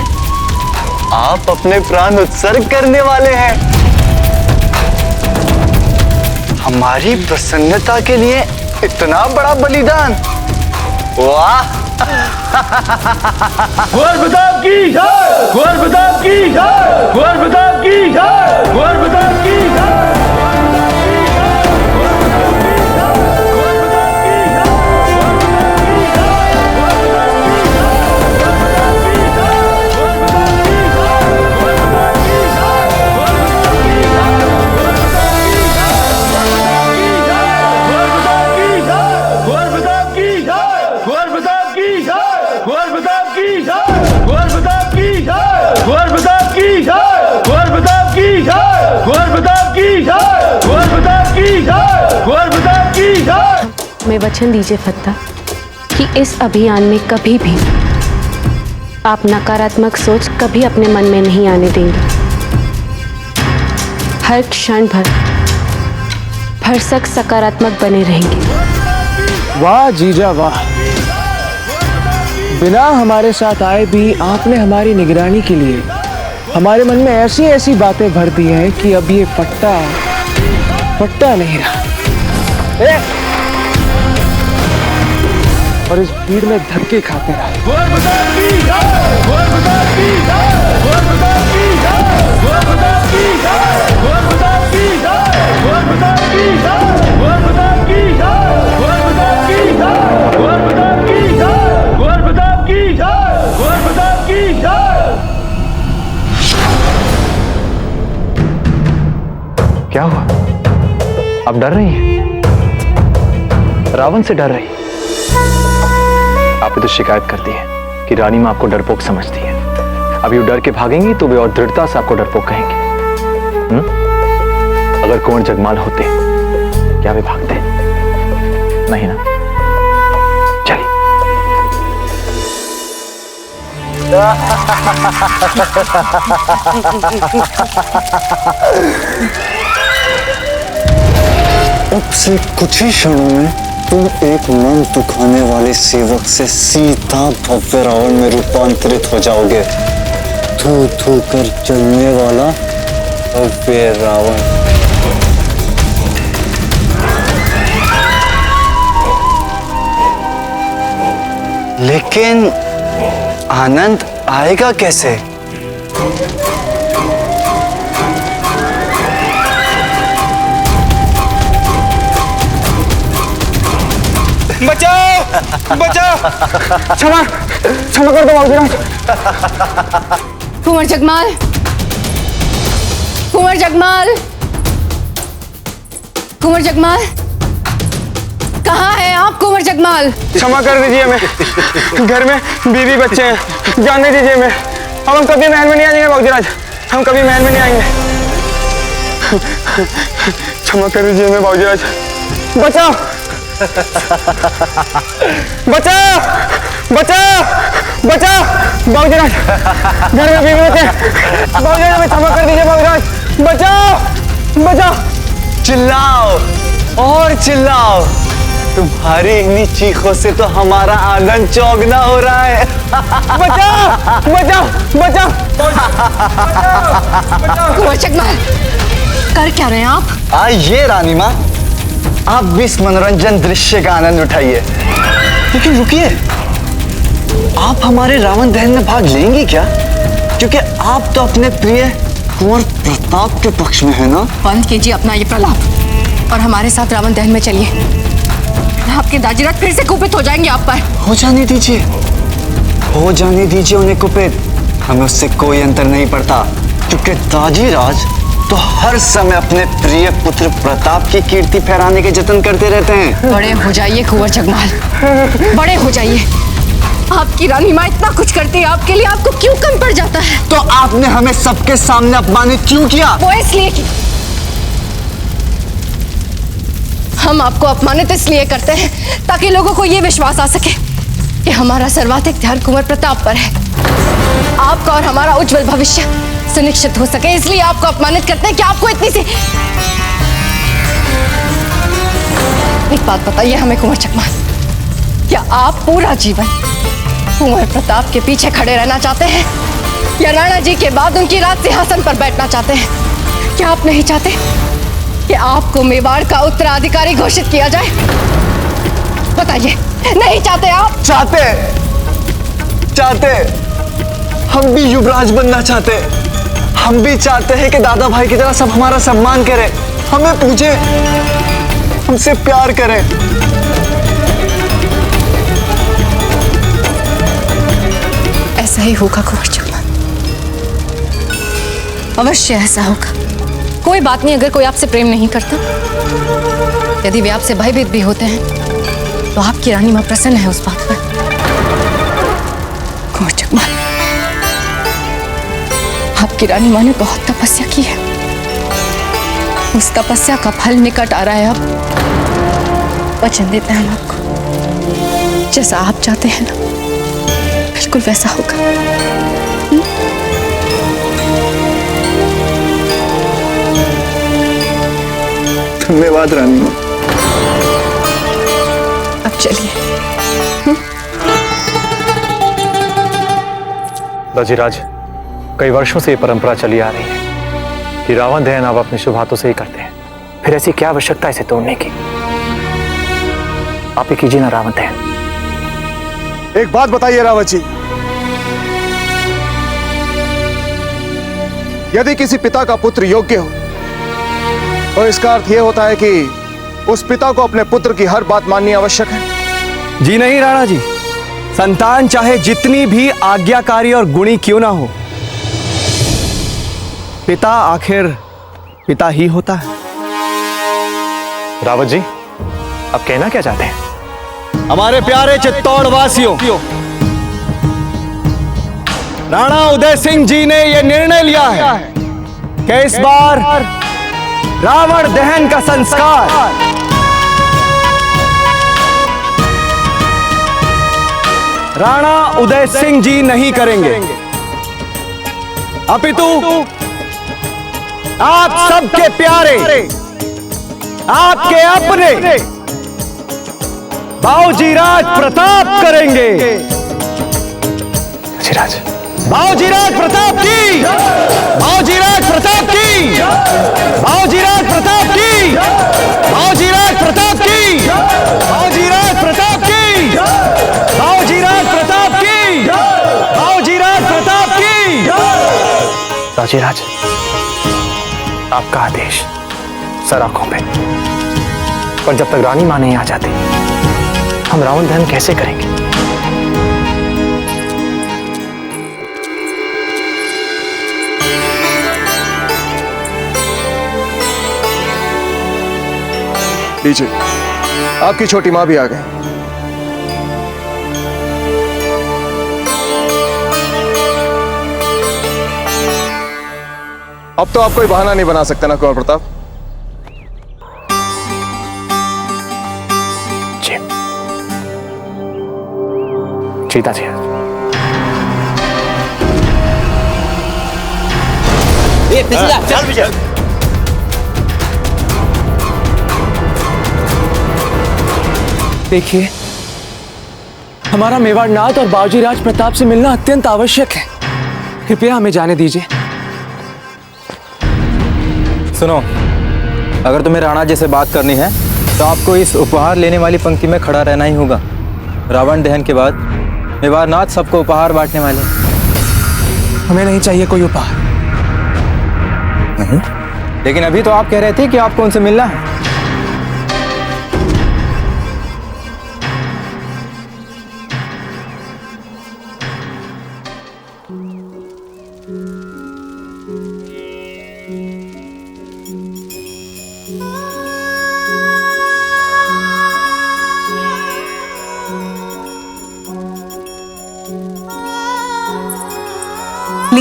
Speaker 16: आप अपने प्राण उत्सर्ग करने वाले हैं। हमारी प्रसन्नता के लिए इतना बड़ा बलिदान, वाह!
Speaker 14: कुंवर प्रताप की जय! कुंवर प्रताप की जय! कुंवर प्रताप की जय! कुंवर प्रताप की जय!
Speaker 10: हमें वचन दीजिए फत्ता कि इस अभियान में कभी भी आप नकारात्मक सोच कभी अपने मन में नहीं आने देंगे। हर क्षण भर भरसक सकारात्मक बने रहेंगे।
Speaker 4: वाह जीजा वाह, बिना हमारे साथ आए भी आपने हमारी निगरानी के लिए हमारे मन में ऐसी ऐसी बातें भर दी हैं कि अब ये पट्टा नहीं रहा और इस भीड़ में धक्के खाते रहे।
Speaker 11: क्या हुआ? आप डर रही हैं? रावण से डर रही? आपने तो शिकायत कर दी है कि रानी मां आपको डरपोक समझती है। अब ये डर के भागेंगी तो वे और दृढ़ता से आपको डरपोक कहेंगे। अगर कुंवर जगमाल होते क्या वे भागते? नहीं ना? चलिए।
Speaker 16: अब से कुछ ही क्षणों में तुम एक मन दुखाने वाले सेवक से सीधा भव्य रावण में रूपांतरित हो जाओगे। थू थू कर चलने वाला भव्य रावण। लेकिन आनंद आएगा कैसे?
Speaker 3: बचाओ! बचाओ! क्षमा कर दो बाबूजी।
Speaker 9: कुंवर जगमाल, कुंवर जगमाल, कुंवर जगमाल, कहाँ हैं आप कुंवर जगमाल?
Speaker 3: क्षमा कर दीजिए हमें, घर में बीवी बच्चे हैं, जाने दीजिए हमें। अब हम कभी महल में नहीं आएंगे बाबूजी, हम कभी महल में नहीं आएंगे। क्षमा कर दीजिए हमें बाबूजी। बचाओ! बचाओ! बचाओ! बचाओ! बाबूजी राज, घर में बीवी बच्चे, बाबूजी हमें क्षमा कर दीजिए बाबूजी। बचाओ! बचाओ!
Speaker 16: चिल्लाओ और चिल्लाओ, तुम्हारी इन्हीं चीखों से तो हमारा आंगन चौगना हो रहा है।
Speaker 3: बचाओ! बचाओ! बचाओ!
Speaker 9: कुंवर जगमाल, कर क्या रहे हैं आप?
Speaker 16: आइए रानी माँ, आप भी इस मनोरंजन दृश्य का आनंद उठाइए। लेकिन रुकिए, आप हमारे रावण दहन में भाग लेंगी क्या? क्योंकि आप तो अपने प्रिय कुंवर प्रताप के पक्ष में है ना?
Speaker 9: बंद कीजिए अपना ये प्रलाप और हमारे साथ रावण दहन में चलिए। आपके दाजीराज फिर से कुपित हो जाएंगे आप पर।
Speaker 16: हो जाने दीजिए, हो जाने दीजिए उन्हें कुपित। हमें उससे कोई अंतर नहीं पड़ता, क्योंकि दाजीराज तो हर समय अपने प्रिय पुत्र प्रताप की कीर्ति फहराने के जतन करते रहते हैं।
Speaker 17: बड़े हो जाइए कुंवर जगमाल, बड़े हो जाइए। आपकी रानी माँ इतना कुछ करती है आपके लिए, आपको क्यों कम पड़ जाता है?
Speaker 16: तो आपने हमें सबके सामने अपमानित क्यों किया?
Speaker 17: वो इसलिए कि हम आपको अपमानित इसलिए करते हैं ताकि लोगों को ये विश्वास आ सके कि हमारा सर्वाधिक ध्यान कुंवर प्रताप पर है। आपका और हमारा उज्जवल भविष्य सुनिश्चित हो सके, इसलिए आपको अपमानित करते हैं कि आपको इतनी सी। एक बात बताइए हमें कुंवर जगमाल, क्या आप पूरा जीवन कुंवर प्रताप के पीछे खड़े रहना चाहते हैं या राणा जी के बाद उनकी राज सिंहासन पर बैठना चाहते हैं? क्या आप नहीं चाहते कि आपको मेवाड़ का उत्तराधिकारी घोषित किया जाए? बताइए, नहीं चाहते आप?
Speaker 16: चाहते हम भी युवराज बनना चाहते। हम भी चाहते हैं कि दादा भाई की तरह सब हमारा सम्मान करें, हमें पूजे, हमसे प्यार करें।
Speaker 17: ऐसा ही होगा कुंवर जगमाल, अवश्य ऐसा होगा। कोई बात नहीं, अगर कोई आपसे प्रेम नहीं करता, यदि वे आपसे भयभीत भी होते हैं, तो आपकी रानी मां प्रसन्न है उस बात पर। कुंवर जगमाल, आपकी रानी मां ने बहुत तपस्या की है, उस तपस्या का फल निकट आ रहा है। अब वचन देते हैं हम आपको, जैसा आप चाहते हैं ना, बिल्कुल वैसा होगा।
Speaker 16: धन्यवाद रानी मां।
Speaker 17: अब चलिए।
Speaker 11: दजीराज, कई वर्षों से ये परंपरा चली आ रही है कि रावण दहन आप अपने शुभ हाथों से ही करते हैं, फिर ऐसी क्या आवश्यकता इसे तोड़ने की? आप ही कीजिए ना रावण दहन।
Speaker 3: एक बात बताइए रावत जी, यदि किसी पिता का पुत्र योग्य हो तो इसका अर्थ यह होता है कि उस पिता को अपने पुत्र की हर बात माननी आवश्यक है।
Speaker 18: जी नहीं राणा जी, संतान चाहे जितनी भी आज्ञाकारी और गुणी क्यों ना हो, पिता आखिर पिता ही होता है।
Speaker 11: रावत जी, आप कहना क्या चाहते हैं?
Speaker 18: हमारे प्यारे चित्तौड़ वासियों, राणा उदय सिंह जी ने यह निर्णय लिया है कि इस बार रावण दहन का संस्कार राणा उदय सिंह जी नहीं करेंगे, अपितु आप सबके प्यारे, आपके अपने बाऊजीराज प्रताप करेंगे।
Speaker 11: दजीराज,
Speaker 18: बाऊजीराज प्रताप की, बाऊजीराज प्रताप की, बाऊजीराज प्रताप की, बाऊजीराज प्रताप की, बाऊजीराज प्रताप की, बाऊजीराज प्रताप की, बाऊजीराज प्रताप की।
Speaker 11: दजीराज, आपका आदेश सर आंखों पे, पर जब तक रानी मां नहीं आ जाती, हम रावण दहन कैसे करेंगे?
Speaker 3: लीजिए, आपकी छोटी मां भी आ गई। अब तो आप कोई बहाना नहीं बना सकते ना कुंवर प्रताप?
Speaker 11: जी, सीता जी,
Speaker 14: चल विजय।
Speaker 4: देखिए, हमारा मेवाड़नाथ और बाऊजीराज प्रताप से मिलना अत्यंत आवश्यक है। कृपया हमें जाने दीजिए।
Speaker 1: सुनो, अगर तुम्हें राणा जी से बात करनी है तो आपको इस उपहार लेने वाली पंक्ति में खड़ा रहना ही होगा। रावण दहन के बाद मेवाड़नाथ सबको उपहार बांटने वाले।
Speaker 4: हमें नहीं चाहिए कोई उपहार।
Speaker 1: नहीं, लेकिन अभी तो आप कह रहे थे कि आपको उनसे मिलना है।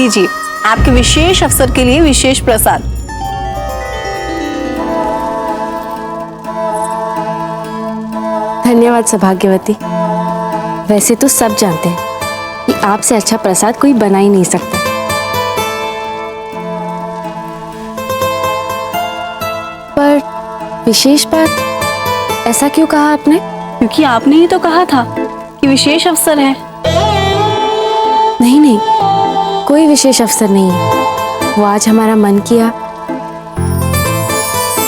Speaker 12: लीजिए आपके विशेष अवसर के लिए विशेष प्रसाद।
Speaker 10: धन्यवाद सौभाग्यवती। वैसे तो सब जानते हैं कि आपसे अच्छा प्रसाद कोई बना ही नहीं सकता। पर विशेष बात ऐसा क्यों कहा आपने?
Speaker 12: क्योंकि आपने ही तो कहा था कि विशेष अवसर है।
Speaker 10: नहीं नहीं, कोई विशेष अवसर नहीं है। वो आज हमारा मन किया,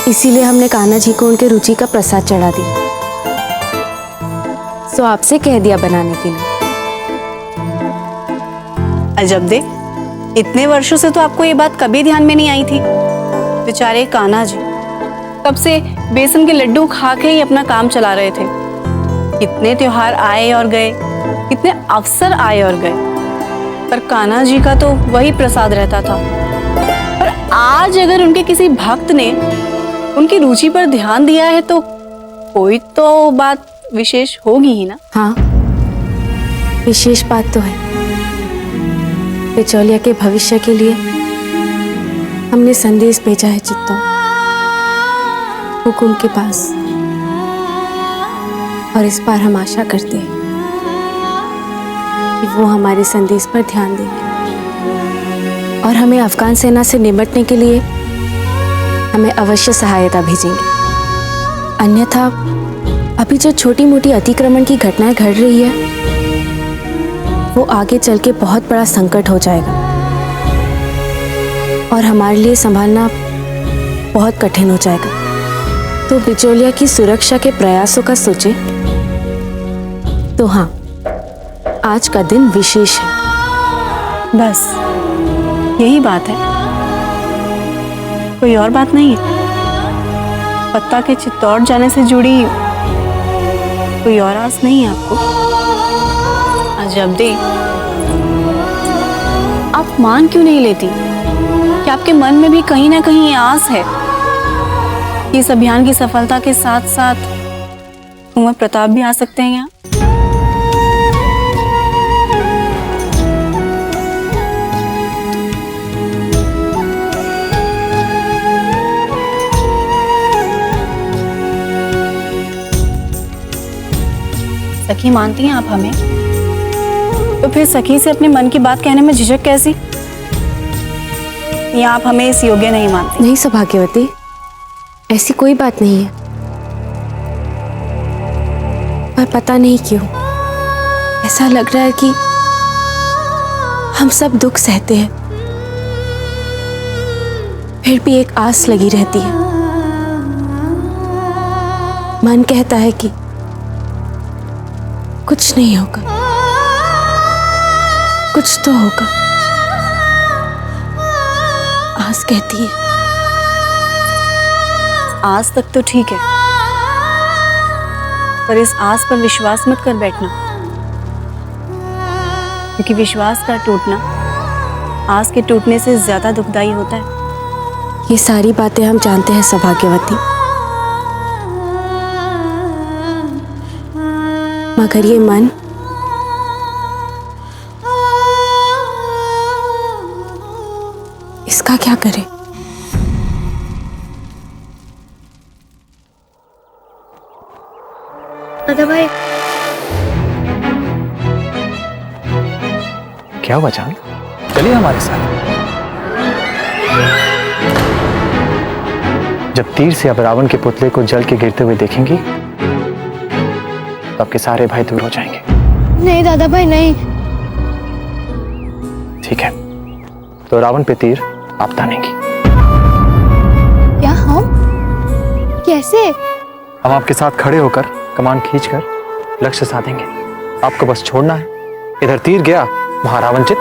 Speaker 10: इसीलिए हमने कान्हा जी को उनके रुचि का प्रसाद चढ़ा दिया। तो आपसे कह दिया बनाने के लिए।
Speaker 12: अजब दे, इतने वर्षों से तो आपको ये बात कभी ध्यान में नहीं आई थी। बेचारे कान्हा जी कब से बेसन के लड्डू खा के ही अपना काम चला रहे थे। कितने त्योहार आए और गए, कितने अवसर आए और गए, पर कान्हा जी का तो वही प्रसाद रहता था। पर आज अगर उनके किसी भक्त ने उनकी रुचि पर ध्यान दिया है तो कोई तो बात विशेष होगी ही ना।
Speaker 10: हाँ, विशेष बात तो है। बिचौलिया के भविष्य के लिए हमने संदेश भेजा है चित्तौड़ हुकुम के पास, और इस बार हम आशा करते हैं कि वो हमारे संदेश पर ध्यान देंगे और हमें अफगान सेना से निपटने के लिए हमें अवश्य सहायता भेजेंगे। अन्यथा अभी जो छोटी मोटी अतिक्रमण की घटनाएं घट रही है वो आगे चल के बहुत बड़ा संकट हो जाएगा और हमारे लिए संभालना बहुत कठिन हो जाएगा। तो बिचौलिया की सुरक्षा के प्रयासों का सोचे तो हाँ, आज का दिन विशेष है।
Speaker 12: बस यही बात है, कोई और बात नहीं है। पत्ता के चित्तौड़ जाने से जुड़ी कोई और आस नहीं है आपको? अजब दे, आप मान क्यों नहीं लेती कि आपके मन में भी कहीं ना कहीं आस है कि इस अभियान की सफलता के साथ साथ कुंवर प्रताप भी आ सकते हैं यहाँ? सखी मानती हैं आप हमें, तो फिर सखी से अपने मन की बात कहने में झिझक कैसी? या आप हमें इस योग्य नहीं मानती?
Speaker 10: नहीं सौभाग्यवती, ऐसी कोई बात नहीं है। पर पता नहीं क्यों ऐसा लग रहा है कि हम सब दुख सहते हैं, फिर भी एक आस लगी रहती है। मन कहता है कि कुछ नहीं होगा, कुछ तो होगा। आस कहती है।
Speaker 12: आस तक तो ठीक है, पर इस आस पर विश्वास मत कर बैठना, क्योंकि विश्वास का टूटना आस के टूटने से ज्यादा दुखदाई होता है।
Speaker 10: ये सारी बातें हम जानते हैं सौभाग्यवती, मगर ये मन इसका क्या करे?
Speaker 5: दादा भाई,
Speaker 11: क्या हुआ जान? चलिए हमारे साथ। जब तीर से अब रावण के पुतले को जल के गिरते हुए देखेंगी तो आपके सारे भाई दूर हो जाएंगे।
Speaker 5: नहीं दादा भाई नहीं।
Speaker 11: ठीक है, तो रावण पे तीर आप तानेंगी।
Speaker 5: क्या हम? कैसे?
Speaker 11: हम आपके साथ खड़े होकर कमान खींचकर लक्ष्य साधेंगे। आपको बस छोड़ना है। इधर तीर गया, वहां रावण चित।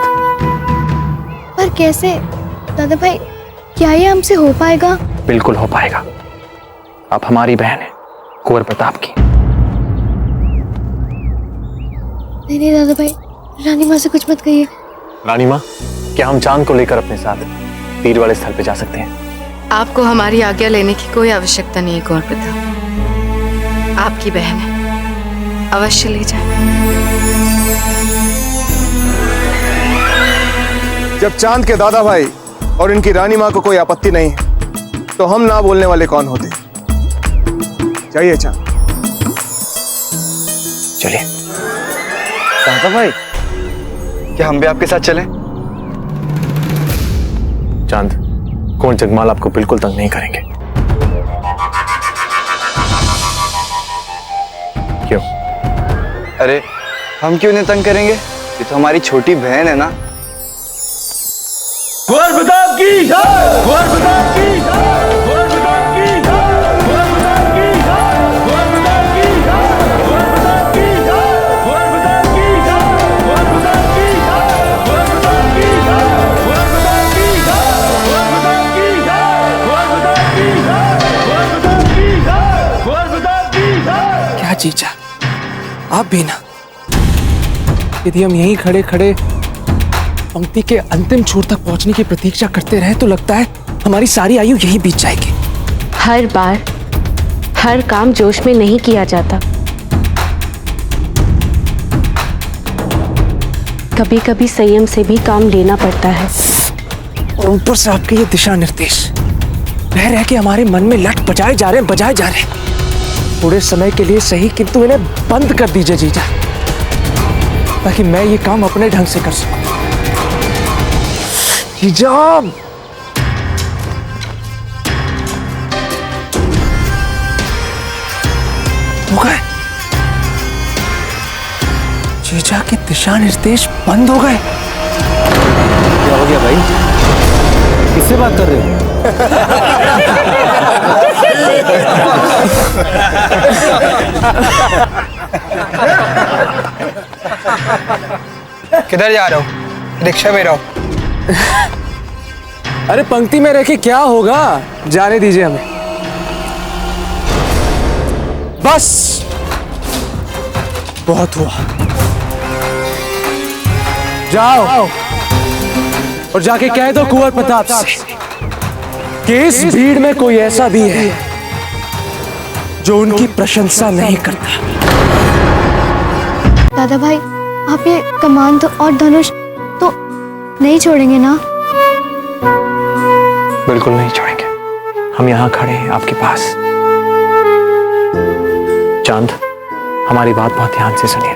Speaker 5: पर कैसे दादा भाई, क्या ये हमसे हो पाएगा?
Speaker 11: बिल्कुल हो पाएगा। आप हमारी बहन है, कुंवर प्रताप की।
Speaker 5: नहीं नहीं दादा भाई, रानी माँ से कुछ मत कहिए।
Speaker 11: रानी माँ, क्या हम चांद को लेकर अपने साथ तीर वाले स्थल पे जा सकते हैं?
Speaker 19: आपको हमारी आज्ञा लेने की कोई आवश्यकता नहीं है कुंवर प्रताप। आपकी बहन है, अवश्य ले जाए।
Speaker 18: जब चांद के दादा भाई और इनकी रानी माँ को कोई आपत्ति नहीं है तो हम ना बोलने वाले कौन होते? जाइए चांद।
Speaker 16: चलिए। दादा भाई, क्या हम भी आपके साथ चलें?
Speaker 11: चांद, कुंवर जगमाल आपको बिल्कुल तंग नहीं करेंगे। क्यों?
Speaker 16: अरे हम क्यों नहीं तंग करेंगे? ये तो हमारी छोटी बहन है ना।
Speaker 14: कुंवर प्रताप की जय, कुंवर प्रताप की जय, कुंवर प्रताप की जय, कुंवर प्रताप की जय, कुंवर प्रताप की जय, कुंवर प्रताप की जय, कुंवर प्रताप की जय, कुंवर प्रताप की जय, कुंवर प्रताप की जय, कुंवर प्रताप की जय, कुंवर प्रताप की जय, कुंवर प्रताप की जय, कुंवर प्रताप की जय, कुंवर प्रताप की जय।
Speaker 4: क्या जीजा, आप भी ना, यदि हम यहीं खड़े खड़े पंक्ति के अंतिम छोर तक पहुंचने की प्रतीक्षा करते रहे तो लगता है हमारी सारी आयु यहीं बीत जाएगी।
Speaker 10: हर बार हर काम जोश में नहीं किया जाता, कभी कभी संयम से भी काम लेना पड़ता है।
Speaker 4: और ऊपर से आपके ये दिशा निर्देश रह रह के हमारे मन में लट बजाए जा रहे हैं। थोड़े समय के लिए सही, किंतु इन्हें बंद कर दीजिए जीजा, ताकि मैं ये काम अपने ढंग से कर सकूं। जीजा, हो गए? जीजा के दिशा निर्देश बंद हो गए।
Speaker 18: क्या हो गया भाई? किससे बात कर रहे हो?
Speaker 3: किधर जा रहे हो? रिक्शा में रहो।
Speaker 4: अरे पंक्ति में रह के क्या होगा, जाने दीजिए हमें। बस बहुत हुआ, जाओ और जाके कह दो कुंवर प्रताप से कि इस भीड़ में कोई ऐसा भी है जो उनकी प्रशंसा नहीं करता।
Speaker 5: दादा भाई, आप ये कमान तो और धनुष तो नहीं छोड़ेंगे ना?
Speaker 11: बिल्कुल नहीं छोड़ेंगे। हम यहाँ खड़े हैं आपके पास। चांद, हमारी बात बहुत ध्यान से सुनिए।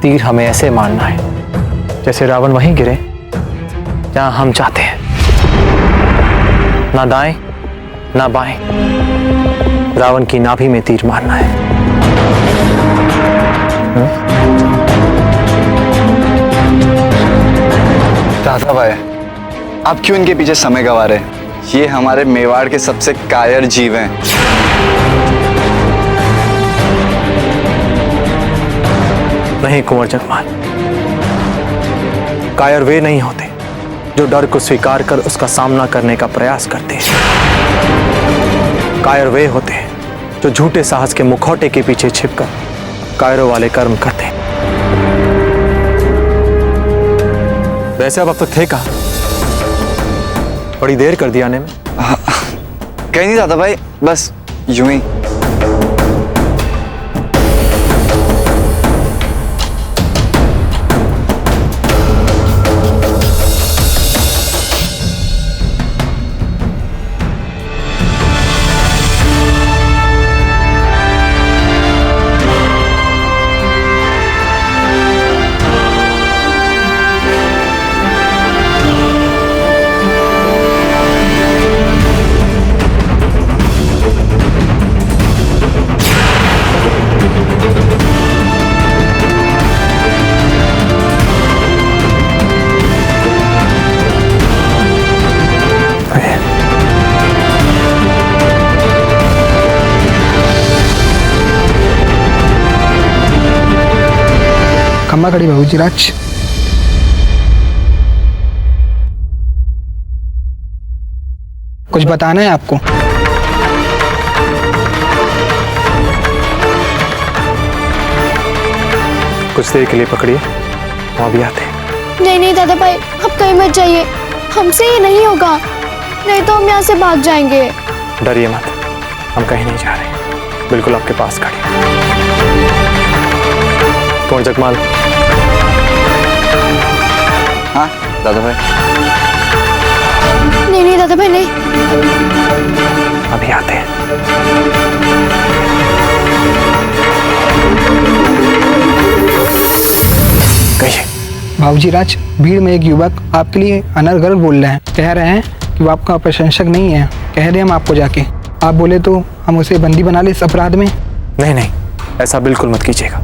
Speaker 11: तीर हमें ऐसे मारना है जैसे रावण वहीं गिरे जहां हम चाहते हैं, ना दाएं ना बाएं, रावण की नाभि में तीर मारना है।
Speaker 16: दादा भाई, आप क्यों इनके पीछे समय गंवा रहे हैं? ये हमारे मेवाड़ के सबसे कायर जीव हैं।
Speaker 11: नहीं कुंवर जगमाल, कायर वे नहीं होते जो डर को स्वीकार कर उसका सामना करने का प्रयास करते हैं। कायर वे होते हैं जो झूठे साहस के मुखौटे के पीछे छिपकर कायरों वाले कर्म करते हैं। वैसे अब तक थे कहाँ? बड़ी देर कर दी आने में।
Speaker 16: कहीं नहीं दादा भाई, बस यूं ही।
Speaker 3: खम्मा खड़ी बाबूजी राज। कुछ बताना है आपको?
Speaker 11: कुछ देर के लिए पकड़िए, वहां भी आते हैं।
Speaker 5: नहीं नहीं दादा भाई, आप कहीं मत जाइए, हमसे ये नहीं होगा, नहीं तो हम यहाँ से भाग जाएंगे।
Speaker 11: डरिए मत, हम कहीं नहीं जा रहे, बिल्कुल आपके पास खड़े। कुंवर जगमाल।
Speaker 16: हाँ दादा भाई।
Speaker 5: नहीं नहीं दादा भाई नहीं।
Speaker 11: अभी आते हैं। कहिए।
Speaker 4: बाबूजी राज, भीड़ में एक युवक आपके लिए अनर्गल बोल रहे हैं। कह रहे हैं कि वो आपका प्रशंसक नहीं है। कह रहे हैं हम आपको जाके, आप बोले तो हम उसे बंदी बना ले इस अपराध में।
Speaker 11: नहीं नहीं, ऐसा बिल्कुल मत कीजिएगा।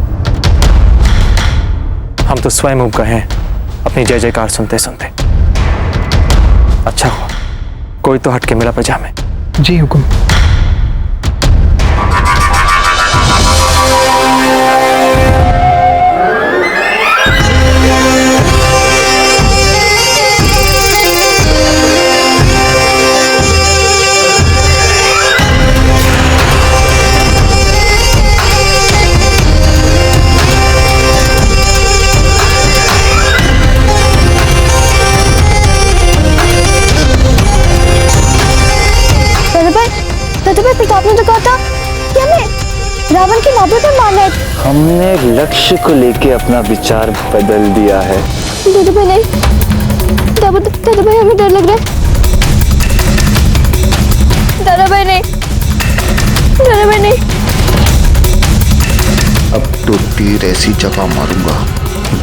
Speaker 11: हम तो स्वयं उब गए हैं अपनी जय जयकार सुनते सुनते। अच्छा हुआ कोई तो हट के मिला प्रजा में।
Speaker 4: जी हुकुम।
Speaker 5: प्रताप ने तो कहा था कि हमें रावण के नाभि पर मारना है।
Speaker 16: हमने लक्ष्य को लेके अपना विचार बदल दिया है।
Speaker 5: दादा भाई नहीं, दादा भाई हमें डर लग रहा है। दादा भाई नहीं, दादा भाई नहीं।
Speaker 20: अब तो तीर ऐसी जगह मारूंगा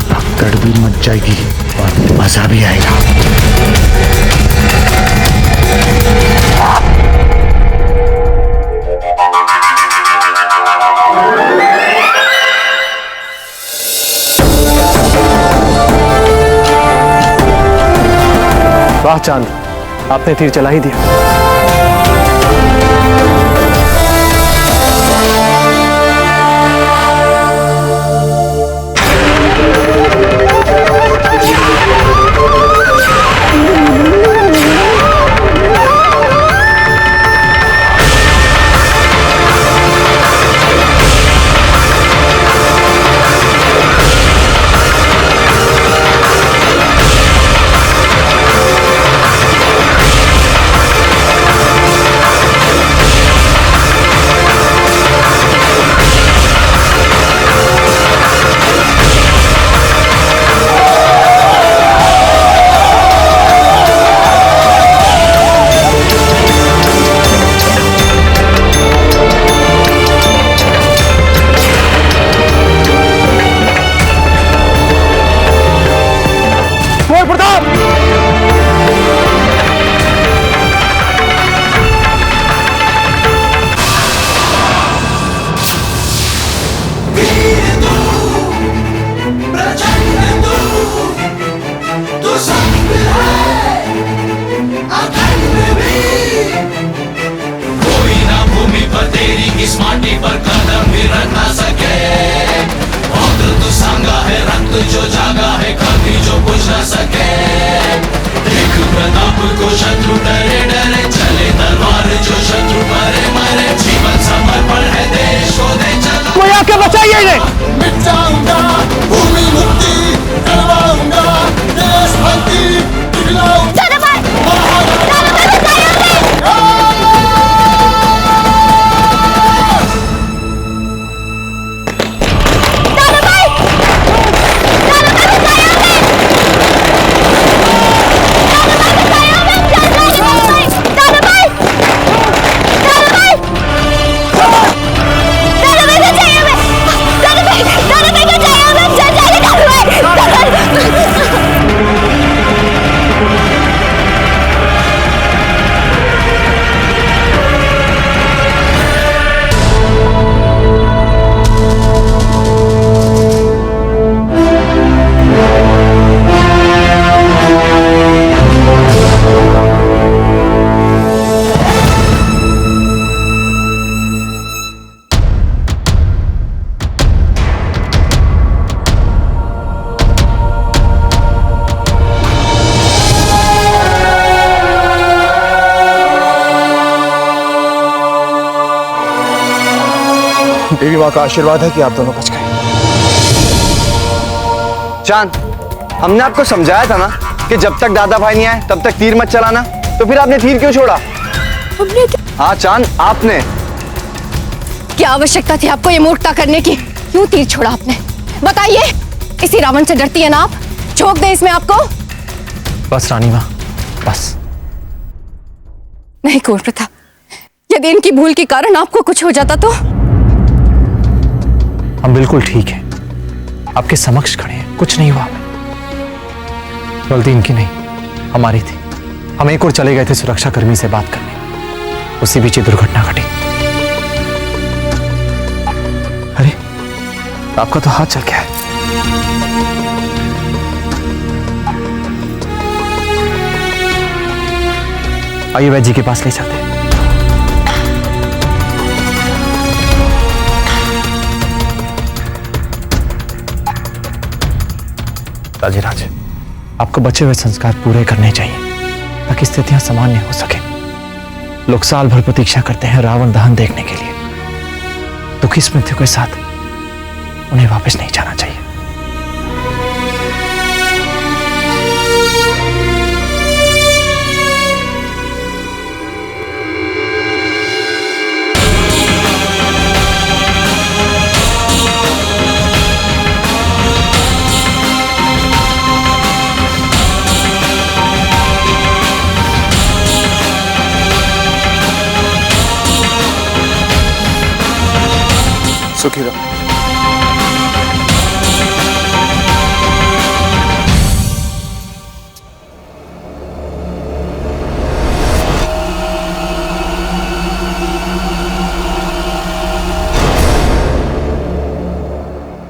Speaker 20: भगदड़ भी मच जाएगी और मजा भी आएगा।
Speaker 11: वाह चांद, आपने तीर चला ही दिया।
Speaker 14: जो जागा है कभी जो बुझ न सके। देख प्रताप को शत्रु डरे डरे चले तलवार जो शत्रु मरे मरे। जीवन समर्पण है देश को दे चला।
Speaker 18: कोई आके बचाइए इन्हें।
Speaker 14: मिट जाऊंगा भूमि मुक्ति करवाऊंगा देशभक्ति दिखलाऊंगा।
Speaker 18: देवी माँ का आशीर्वाद है कि आप दोनों बच गए।
Speaker 16: चांद, हमने आपको समझाया था ना कि जब तक दादा भाई नहीं आए तब तक तीर मत चलाना, तो फिर आपने तीर क्यों छोड़ा?
Speaker 5: हमने
Speaker 16: हाँ चांद, आपने।
Speaker 17: क्या आवश्यकता थी आपको ये मूर्खता करने की? क्यों तीर छोड़ा आपने? बताइए। इसी रावण से डरती है ना आप? झोंक दे इसमें आपको।
Speaker 11: बस रानी माँ, बस।
Speaker 17: नहीं कुंवर प्रताप, यदि इनकी भूल के कारण आपको कुछ हो जाता तो?
Speaker 11: हम बिल्कुल ठीक हैं, आपके समक्ष खड़े हैं, कुछ नहीं हुआ हमें। गलती इनकी नहीं, हमारी थी। हम एक और चले गए थे सुरक्षा कर्मी से बात करने, उसी बीच ये दुर्घटना घटी। अरे आपका तो हाथ चल गया है। आइए वैद्य जी के पास ले चलते हैं। राज, आपको बचे हुए संस्कार पूरे करने चाहिए ताकि स्थितियां सामान्य हो सके। लोग साल भर प्रतीक्षा करते हैं रावण दहन देखने के लिए। दुखी स्मृतियों के साथ उन्हें वापस नहीं जाना चाहिए।
Speaker 18: सुखी रहो।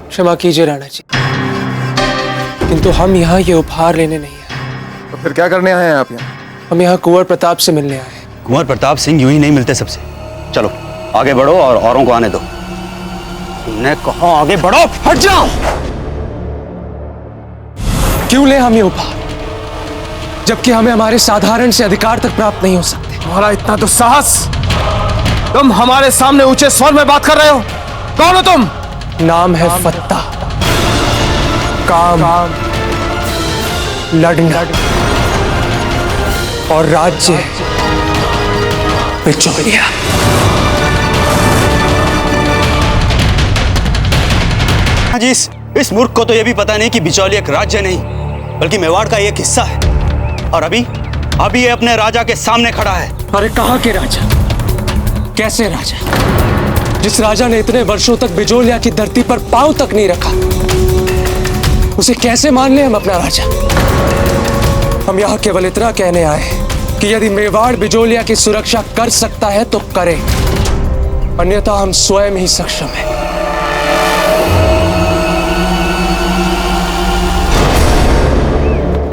Speaker 4: क्षमा कीजिए राणा जी, किंतु हम यहाँ ये उपहार लेने नहीं आए।
Speaker 18: तो फिर क्या करने आए हैं आप यहाँ?
Speaker 4: हम यहाँ कुंवर प्रताप से मिलने आए हैं।
Speaker 15: कुंवर प्रताप सिंह यूं ही नहीं मिलते सबसे। चलो आगे बढ़ो और औरों को आने दो। तुमने कहा आगे बढ़ो।
Speaker 4: हट जाओ। क्यों ले हम ये उपहार, जबकि हमें हमारे साधारण से अधिकार तक प्राप्त नहीं हो सकते?
Speaker 18: तुम्हारा इतना तो साहस, तुम हमारे सामने ऊंचे स्वर में बात कर रहे हो। कौन हो तुम?
Speaker 4: नाम है फत्ता। काम लड़ना और राज्य बिचौलिया।
Speaker 15: हाँ जी, इस मूर्ख को तो यह भी पता नहीं कि बिचौलिया एक राज्य नहीं बल्कि मेवाड़ का एक हिस्सा है। और अभी ये अपने राजा के सामने खड़ा है।
Speaker 4: अरे कहाँ के राजा? कैसे राजा? जिस राजा ने इतने वर्षों तक बिजोलिया की धरती पर पांव तक नहीं रखा, उसे कैसे मान ले हम अपना राजा? हम यहाँ केवल इतना कहने आए कि यदि मेवाड़ बिजोलिया की सुरक्षा कर सकता है तो करे, अन्यथा हम स्वयं ही सक्षम हैं।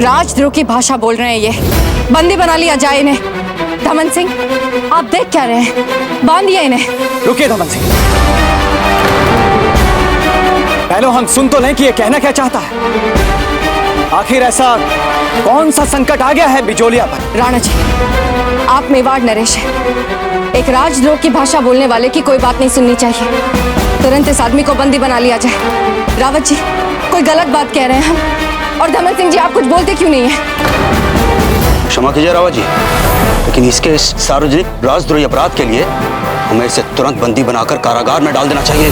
Speaker 17: राजद्रोह की भाषा बोल रहे हैं ये। बंदी बना लिया जाए इन्हें। धमन सिंह, आप देख क्या रहे हैं? बांधिए इन्हें।
Speaker 18: रुकिए धमन सिंह, पहले हम सुन तो लें कि ये कहना क्या चाहता है। आखिर ऐसा कौन सा संकट आ गया है बिजोलिया पर?
Speaker 17: राणा जी, आप मेवाड़ नरेश हैं। एक राजद्रोह की भाषा बोलने वाले की कोई बात नहीं सुननी चाहिए। तुरंत इस आदमी को बंदी बना लिया जाए। रावत जी, कोई गलत बात कह रहे हैं हम। और धमन सिंह जी, आप कुछ बोलते क्यों नहीं है?
Speaker 15: क्षमा कीजिए रावत जी, लेकिन इसके इस सार्वजनिक राजद्रोही अपराध के लिए हमें इसे तुरंत बंदी बनाकर कारागार में डाल देना चाहिए।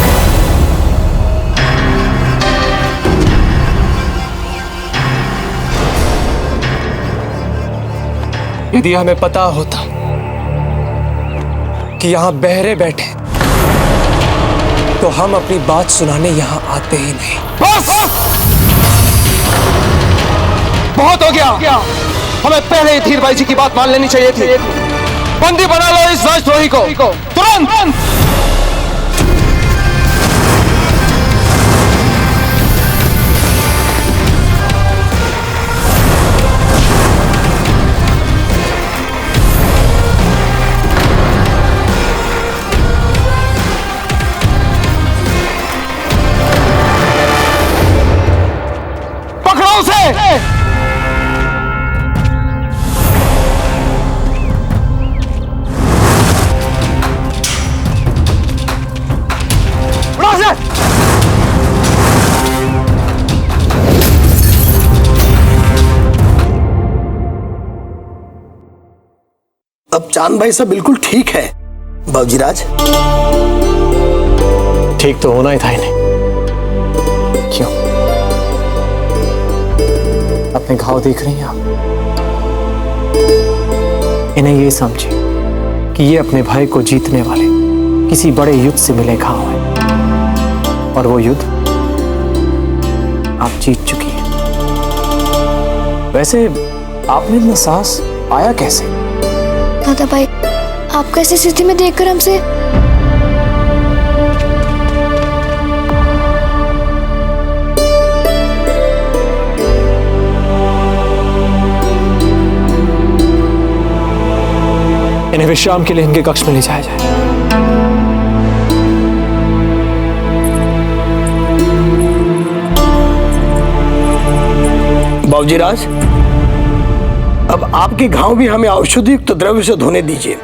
Speaker 4: यदि हमें पता होता कि यहाँ बहरे बैठे तो हम अपनी बात सुनाने यहाँ आते ही नहीं।
Speaker 18: बस! बहुत हो गया। हमें पहले ही धीर भाई जी की बात मान लेनी चाहिए थी। बंदी बना लो इस राजद्रोही को तुरंत। पकड़ो उसे।
Speaker 21: अब चांद भाई सब बिल्कुल ठीक है बाबूजीराज।
Speaker 11: ठीक तो होना ही था इन्हें। क्यों? अपने घाव देख रही हैं आप?
Speaker 4: इन्हें ये समझे कि ये अपने भय को जीतने वाले किसी बड़े युद्ध से मिले घाव है, और वो युद्ध आप जीत चुकी हैं। वैसे आपने इतना साहस आया कैसे?
Speaker 5: दादा भाई, आपको ऐसी स्थिति में देखकर हमसे
Speaker 4: इन्हें विश्राम के लिए इनके कक्ष में ले जाया जाए।
Speaker 21: बाबूजीराज, अब आपके घाव भी हमें औषधि युक्त द्रव्य से धोने दीजिए।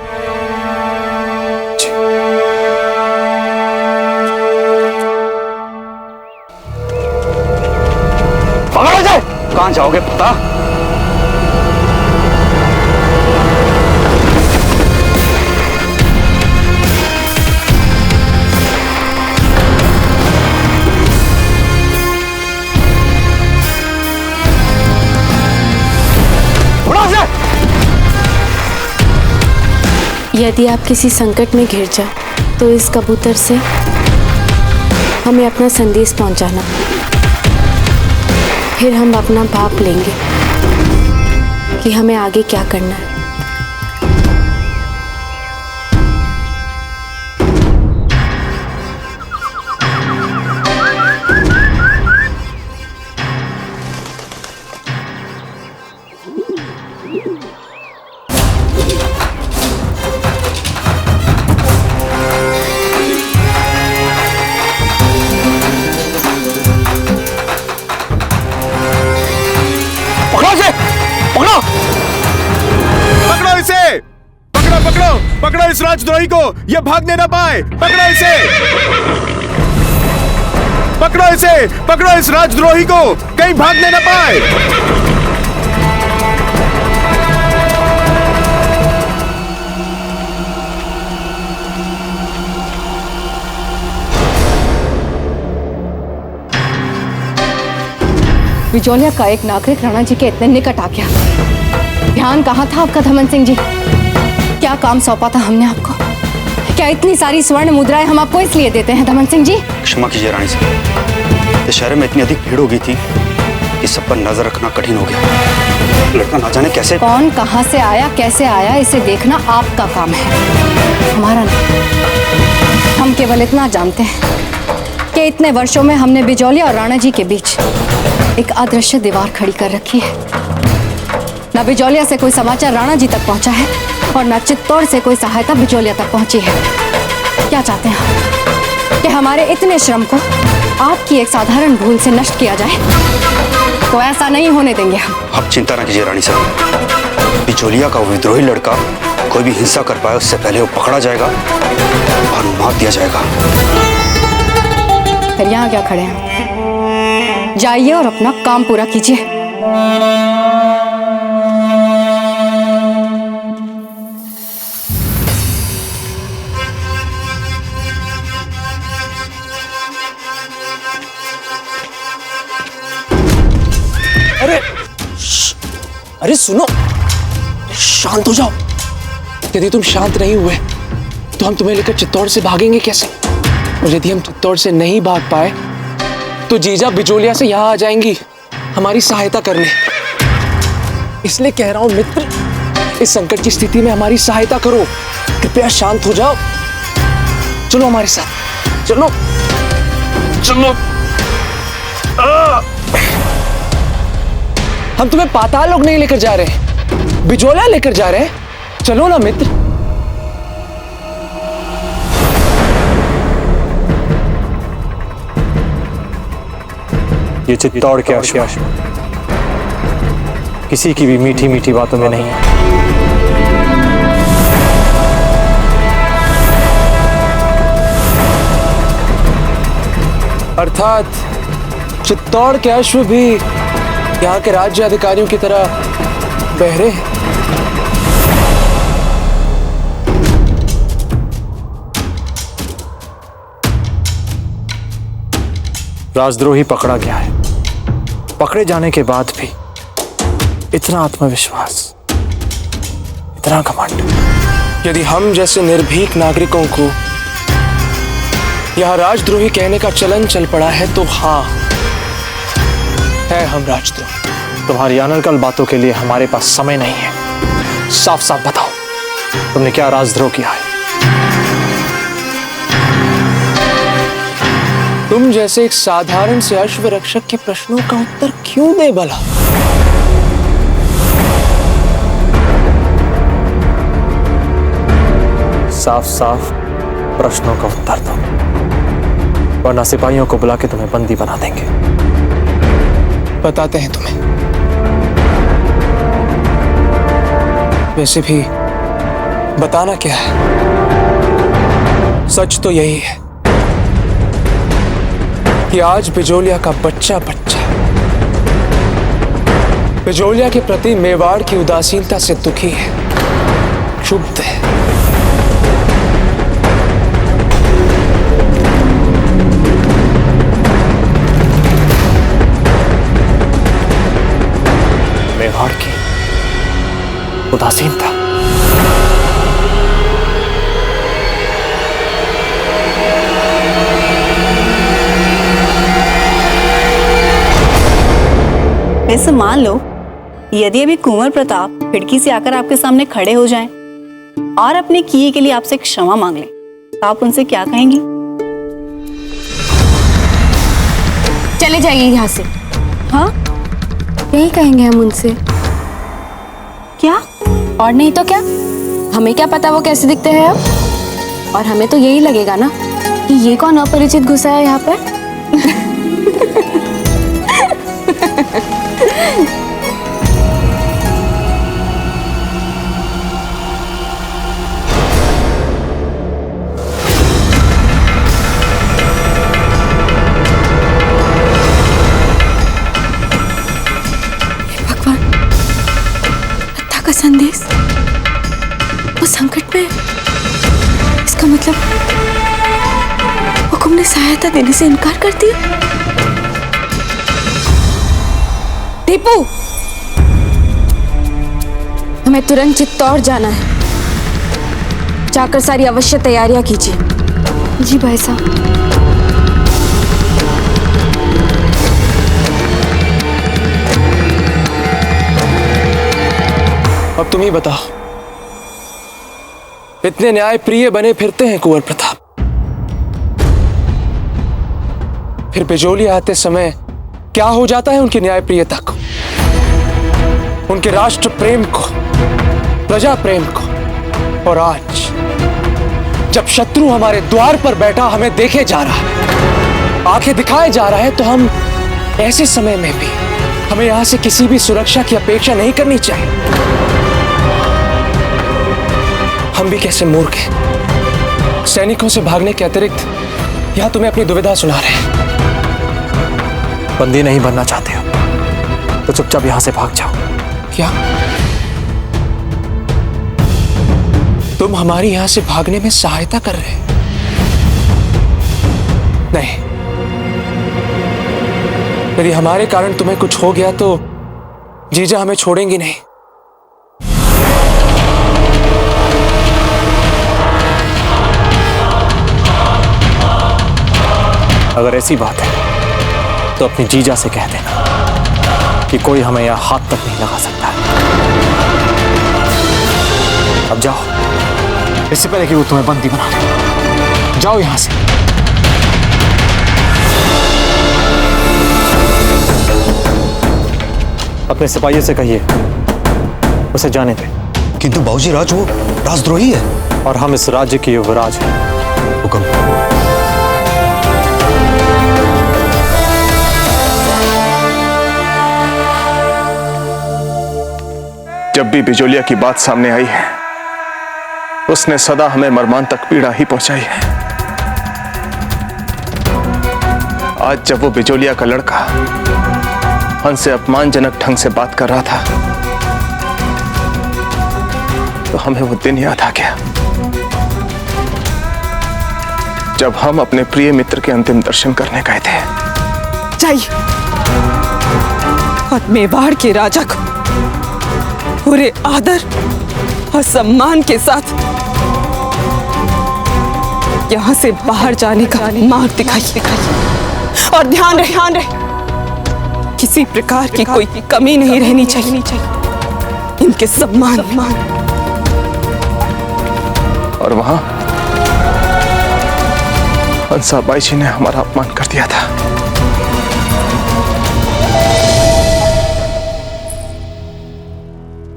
Speaker 15: पकड़ो जाए। कहां जाओगे पता?
Speaker 10: यदि आप किसी संकट में घिर जाए तो इस कबूतर से हमें अपना संदेश पहुंचाना, फिर हम अपना भाप लेंगे कि हमें आगे क्या करना है।
Speaker 18: पकड़ो इसे! पकड़ो पकड़ो पकड़ो इस राजद्रोही को, ये भागने ना पाए। पकड़ो इसे! पकड़ो इसे! पकड़ो इस राजद्रोही को, कहीं भागने ना पाए।
Speaker 17: बिजौलिया का एक नागरिक राणा जी के इतने निकट आ गया। ध्यान कहाँ था आपका धमन सिंह जी? क्या काम सौंपा था हमने आपको? क्या इतनी सारी स्वर्ण मुद्राएं हम आपको इसलिए देते हैं धमन सिंह जी?
Speaker 15: क्षमा कीजिए रानी साहब, इस शहर में इतनी अधिक भीड़ हो गई थी कि सब पर नजर रखना कठिन हो गया। लड़का ना जाने कैसे
Speaker 17: कौन कहाँ से आया, कैसे आया, इसे देखना आपका काम है, हमारा नहीं। हम केवल इतना जानते हैं कि इतने वर्षों में हमने बिजौलिया और राणा जी के बीच एक अदृश्य दीवार खड़ी कर रखी है। न बिजौलिया से कोई समाचार राणा जी तक पहुंचा है और न चित्तौड़ से कोई सहायता बिजौलिया तक पहुंची है। क्या चाहते हैं आप कि हमारे इतने श्रम को आपकी एक साधारण भूल से नष्ट किया जाए? तो ऐसा नहीं होने देंगे हम।
Speaker 15: आप चिंता न कीजिए रानी साहब, बिजौलिया का विद्रोही लड़का कोई भी हिंसा कर पाए उससे पहले वो पकड़ा जाएगा और मार दिया जाएगा।
Speaker 17: फिर यहाँ क्या खड़े हैं? जाइए और अपना काम पूरा कीजिए।
Speaker 4: अरे सुनो, शांत हो जाओ। यदि तुम शांत नहीं हुए तो हम तुम्हें लेकर चित्तौड़ से भागेंगे कैसे? और यदि हम चित्तौड़ से नहीं भाग पाए तो जीजा बिजौलिया से यहाँ आ जाएंगी हमारी सहायता करने। इसलिए कह रहा हूं मित्र, इस संकट की स्थिति में हमारी सहायता करो। कृपया शांत हो जाओ। चलो हमारे साथ, चलो चलो। हम तुम्हें पाताल लोक नहीं लेकर जा रहे, बिजौलिया लेकर जा रहे हैं। चलो ना मित्र।
Speaker 11: ये चित्तौड़ के अश्व किसी की भी मीठी मीठी बातों में नहीं है।
Speaker 4: अर्थात चित्तौड़ के अश्व भी यहाँ के राज्य अधिकारियों की तरह बहरे हैं।
Speaker 11: राजद्रोही पकड़ा गया है। पकड़े जाने के बाद भी इतना आत्मविश्वास,
Speaker 4: इतना घमंड। यदि हम जैसे निर्भीक नागरिकों को यहाँ राजद्रोही कहने का चलन चल पड़ा है तो हाँ, है हम राजद्रोही।
Speaker 11: तुम्हारी अनर्गल बातों के लिए हमारे पास समय नहीं है। साफ साफ बताओ, तुमने क्या राजद्रोह किया है?
Speaker 4: तुम जैसे एक साधारण से अश्व रक्षक के प्रश्नों का उत्तर क्यों दे भला?
Speaker 11: साफ साफ प्रश्नों का उत्तर दो, वरना सिपाहियों को बुला के तुम्हें बंदी बना देंगे।
Speaker 4: बताते हैं तुम्हें। वैसे भी बताना क्या है, सच तो यही है कि आज बिजोलिया का बच्चा बिजोलिया के प्रति मेवाड़ की उदासीनता से दुखी है, क्षुब्ध है।
Speaker 11: मेवाड़ की उदासीनता?
Speaker 7: वैसे मान लो यदि अभी कुंवर प्रताप खिड़की से आकर आपके सामने खड़े हो जाएं और अपने किए के लिए आपसे क्षमा मांग लें, तो आप उनसे क्या कहेंगी?
Speaker 10: चले जाइए यहाँ से।
Speaker 7: हाँ,
Speaker 10: यही कहेंगे हम उनसे।
Speaker 7: क्या?
Speaker 10: और नहीं तो क्या, हमें क्या पता वो कैसे दिखते हैं अब। और हमें तो यही लगेगा ना कि ये कौन अपरिचित घुसा है यहाँ पर।
Speaker 2: का संदेश वो संकट में है। इसका मतलब हुकुम ने सहायता देने से इनकार कर दिया।
Speaker 10: दीपू, हमें तुरंत चित्तौड़ जाना है। जाकर सारी अवश्य तैयारियां कीजिए।
Speaker 2: जी भाई साहब।
Speaker 4: अब तुम ही बताओ, इतने न्याय प्रिय बने फिरते हैं कुंवर प्रताप, फिर बिजोलिया आते समय क्या हो जाता है उनकी न्याय प्रियता को, उनके राष्ट्र प्रेम को, प्रजा प्रेम को। और आज जब शत्रु हमारे द्वार पर बैठा हमें देखे जा रहा है, आंखें दिखाए जा रहा है, तो हम ऐसे समय में भी हमें यहां से किसी भी सुरक्षा की अपेक्षा नहीं करनी चाहिए। हम भी कैसे मूर्ख हैं, सैनिकों से भागने के अतिरिक्त यहां तुम्हें अपनी दुविधा सुना रहे हैं।
Speaker 11: बंदी नहीं बनना चाहते हो तो चुपचाप यहां से भाग जाओ।
Speaker 4: क्या तुम हमारी यहां से भागने में सहायता कर रहे हैं? नहीं, यदि हमारे कारण तुम्हें कुछ हो गया तो जीजा हमें छोड़ेंगी नहीं।
Speaker 11: अगर ऐसी बात है तो अपनी जीजा से कह देना कि कोई हमें यहां हाथ तक नहीं लगा सकता। अब जाओ, इससे पहले कि वो तुम्हें बंदी बना ले। जाओ यहां से। अपने सिपाहियों से कहिए उसे जाने दे।
Speaker 15: किंतु बाबूजी, राज वो राजद्रोही है
Speaker 11: और हम इस राज्य के युवराज हैं। हुक्म।
Speaker 3: जब भी बिजोलिया की बात सामने आई है, उसने सदा हमें मर्मांतक पीड़ा ही पहुंचाई है। आज जब वो बिजोलिया का लड़का हमसे अपमानजनक ढंग से बात कर रहा था, तो हमें वो दिन याद आ गया जब हम अपने प्रिय मित्र के अंतिम दर्शन करने गए थे।
Speaker 6: जाइए और मेवाड़ के राजा को पूरे आदर और सम्मान के साथ यहाँ से बाहर जाने का मार्ग दिखाइए। और ध्यान रहे किसी प्रकार की कोई कमी नहीं रहनी चाहिए इनके सम्मान।
Speaker 18: और वहां हंसाबाई जी ने हमारा अपमान कर दिया था।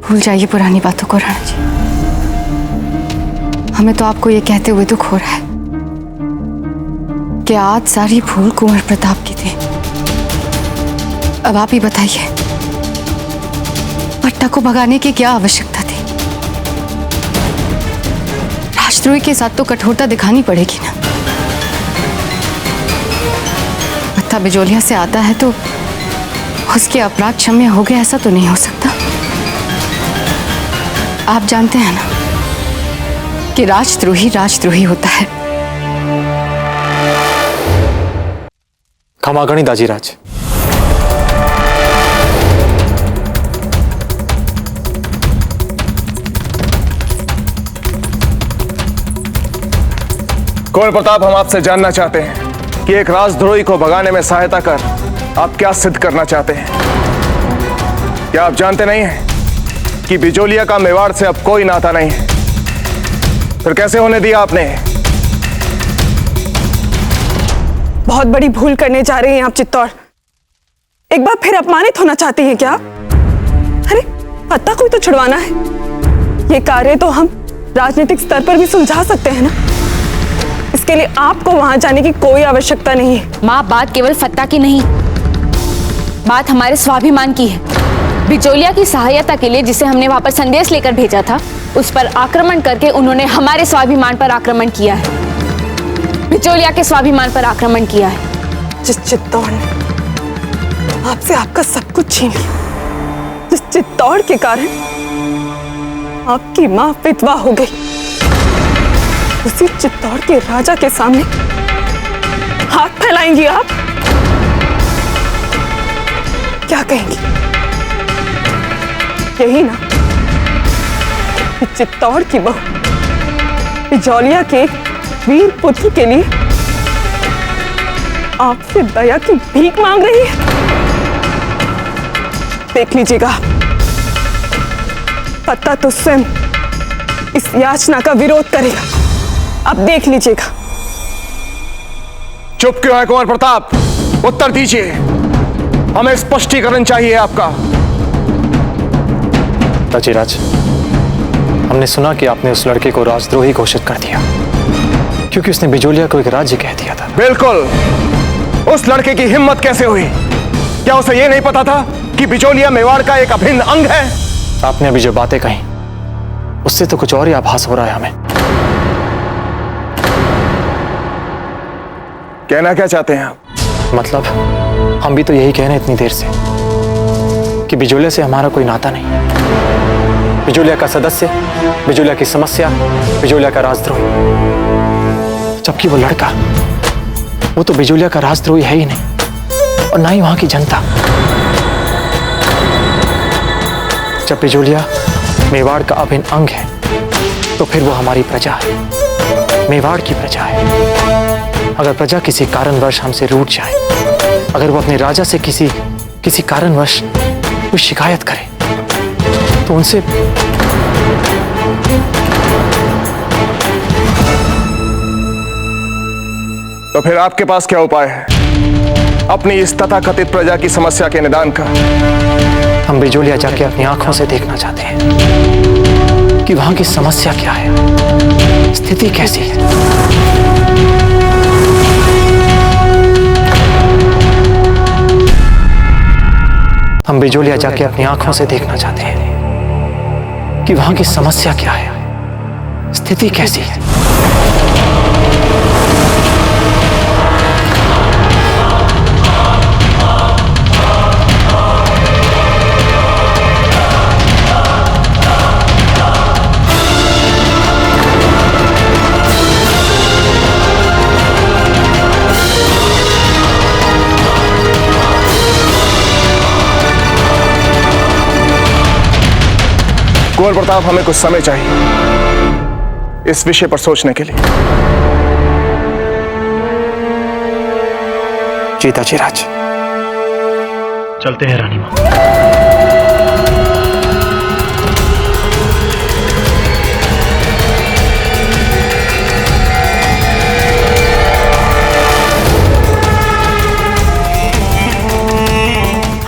Speaker 12: भूल जाइए पुरानी बातों को राणा जी। हमें तो आपको ये कहते हुए दुख हो रहा है कि आज सारी भूल कुंवर प्रताप की थी। अब आप ही बताइए, पट्टा को भगाने की क्या आवश्यकता थी? राजद्रोही के साथ तो कठोरता दिखानी पड़ेगी ना। पट्टा बिजोलिया से आता है तो उसके अपराध क्षम्य हो गए, ऐसा तो नहीं हो सकता। आप जानते हैं ना कि राजद्रोही होता है।
Speaker 11: खमागणी दाजीराज,
Speaker 18: कुंवर प्रताप, हम आपसे जानना चाहते हैं कि एक राजद्रोही को भगाने में सहायता कर आप क्या सिद्ध करना चाहते हैं? क्या आप जानते नहीं हैं कि बिजोलिया का मेवाड़ से अब कोई नाता नहीं है? फिर कैसे होने दिया आपने?
Speaker 6: बहुत बड़ी भूल करने जा रहे हैं आप चित्तौड़। एक बार फिर अपमानित होना चाहती हैं क्या? अरे पत्ता कोई तो छुड़वाना है। ये कार्य तो हम राजनीतिक स्तर पर भी सुलझा सकते हैं ना। इसके लिए आपको वहां जाने की कोई आवश्यकता नहीं है।
Speaker 10: माँ, बात केवल फत्ता की नहीं, बात हमारे स्वाभिमान की है। बिचौलिया की सहायता के लिए जिसे हमने वहां पर संदेश लेकर भेजा था, उस पर आक्रमण करके उन्होंने हमारे स्वाभिमान पर आक्रमण किया है। बिचौलिया के स्वाभिमान पर आक्रमण किया है।
Speaker 6: जिस चित्तौड़ ने आपसे आपका सब कुछ छीन लिया, जिस चित्तौड़ के कारण आपकी मां विधवा हो गई, उसी चित्तौड़ के राजा के सामने हाथ फैलाएंगी आप? क्या कहेंगी? यही ना कि चित्तौड़ की बहू बिजौलिया के एक वीर पुत्र के लिए आपसे दया की भीख मांग रही है। देख लीजिएगा, पत्ता तो स्वयं इस याचना का विरोध करेगा। अब देख लीजिएगा।
Speaker 18: चुप क्यों है कुंवर प्रताप? उत्तर दीजिए, हमें स्पष्टीकरण चाहिए आपका।
Speaker 11: दाजीराज, हमने सुना कि आपने उस लड़के को राजद्रोही घोषित कर दिया क्योंकि उसने बिजोलिया को एक राज्य कह दिया था।
Speaker 18: बिल्कुल। उस लड़के की हिम्मत कैसे हुई? क्या उसे यह नहीं पता था कि बिजोलिया मेवाड़ का एक अभिन्न अंग है?
Speaker 11: आपने अभी जो बातें कही उससे तो कुछ और ही आभास हो रहा है हमें।
Speaker 18: कहना क्या चाहते हैं आप?
Speaker 11: मतलब हम भी तो यही कह रहे हैं इतनी देर से कि बिजोलिया से हमारा कोई नाता नहीं। बिजोलिया का सदस्य, बिजोलिया की समस्या, बिजोलिया का राजद्रोही, जबकि वो लड़का, वो तो बिजोलिया का राजद्रोही है ही नहीं और ना ही वहां की जनता। जब बिजोलिया मेवाड़ का अभिन्न अंग है तो फिर वो हमारी प्रजा है, मेवाड़ की प्रजा है। अगर प्रजा किसी कारणवश हमसे रूठ जाए, अगर वो अपने राजा से किसी कारणवश कोई शिकायत करे तो उनसे
Speaker 18: तो फिर आपके पास क्या उपाय है अपनी इस तथाकथित प्रजा की समस्या के निदान का?
Speaker 11: हम बिजोलिया जाके अपनी आंखों से देखना चाहते हैं कि वहां की समस्या क्या है, स्थिति कैसी है। हम बिजोलिया जाके अपनी आंखों से देखना चाहते हैं कि वहां की समस्या क्या है, स्थिति कैसी है।
Speaker 18: कुंवर प्रताप, हमें कुछ समय चाहिए इस विषय पर सोचने के लिए।
Speaker 3: जीताजी राज,
Speaker 11: चलते हैं रानी माँ।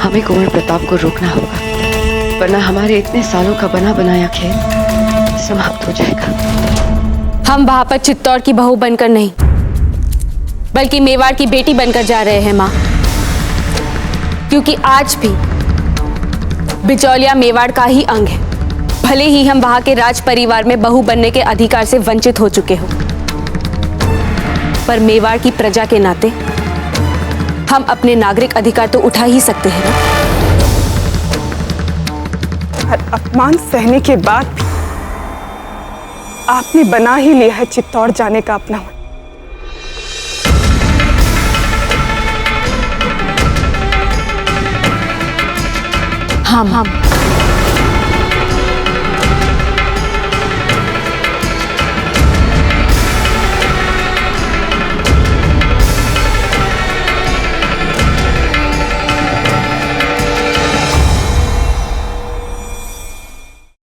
Speaker 17: हमें कुंवर प्रताप को रोकना होगा, वरना हमारे इतने सालों का बना बनाया खेल समाप्त हो जाएगा।
Speaker 10: हम वहां पर चित्तौड़ की बहू बनकर नहीं, बल्कि मेवाड़ की बेटी बनकर जा रहे हैं माँ, क्योंकि आज भी बिचौलिया मेवाड़ का ही अंग है। भले ही हम वहां के राज परिवार में बहू बनने के अधिकार से वंचित हो चुके हो, पर मेवाड़ की प्रजा के नाते हम अपने नागरिक अधिकार तो उठा ही सकते हैं ना।
Speaker 6: हर अपमान सहने के बाद भी आपने बना ही लिया है चित्तौड़ जाने का अपना मन।
Speaker 10: हम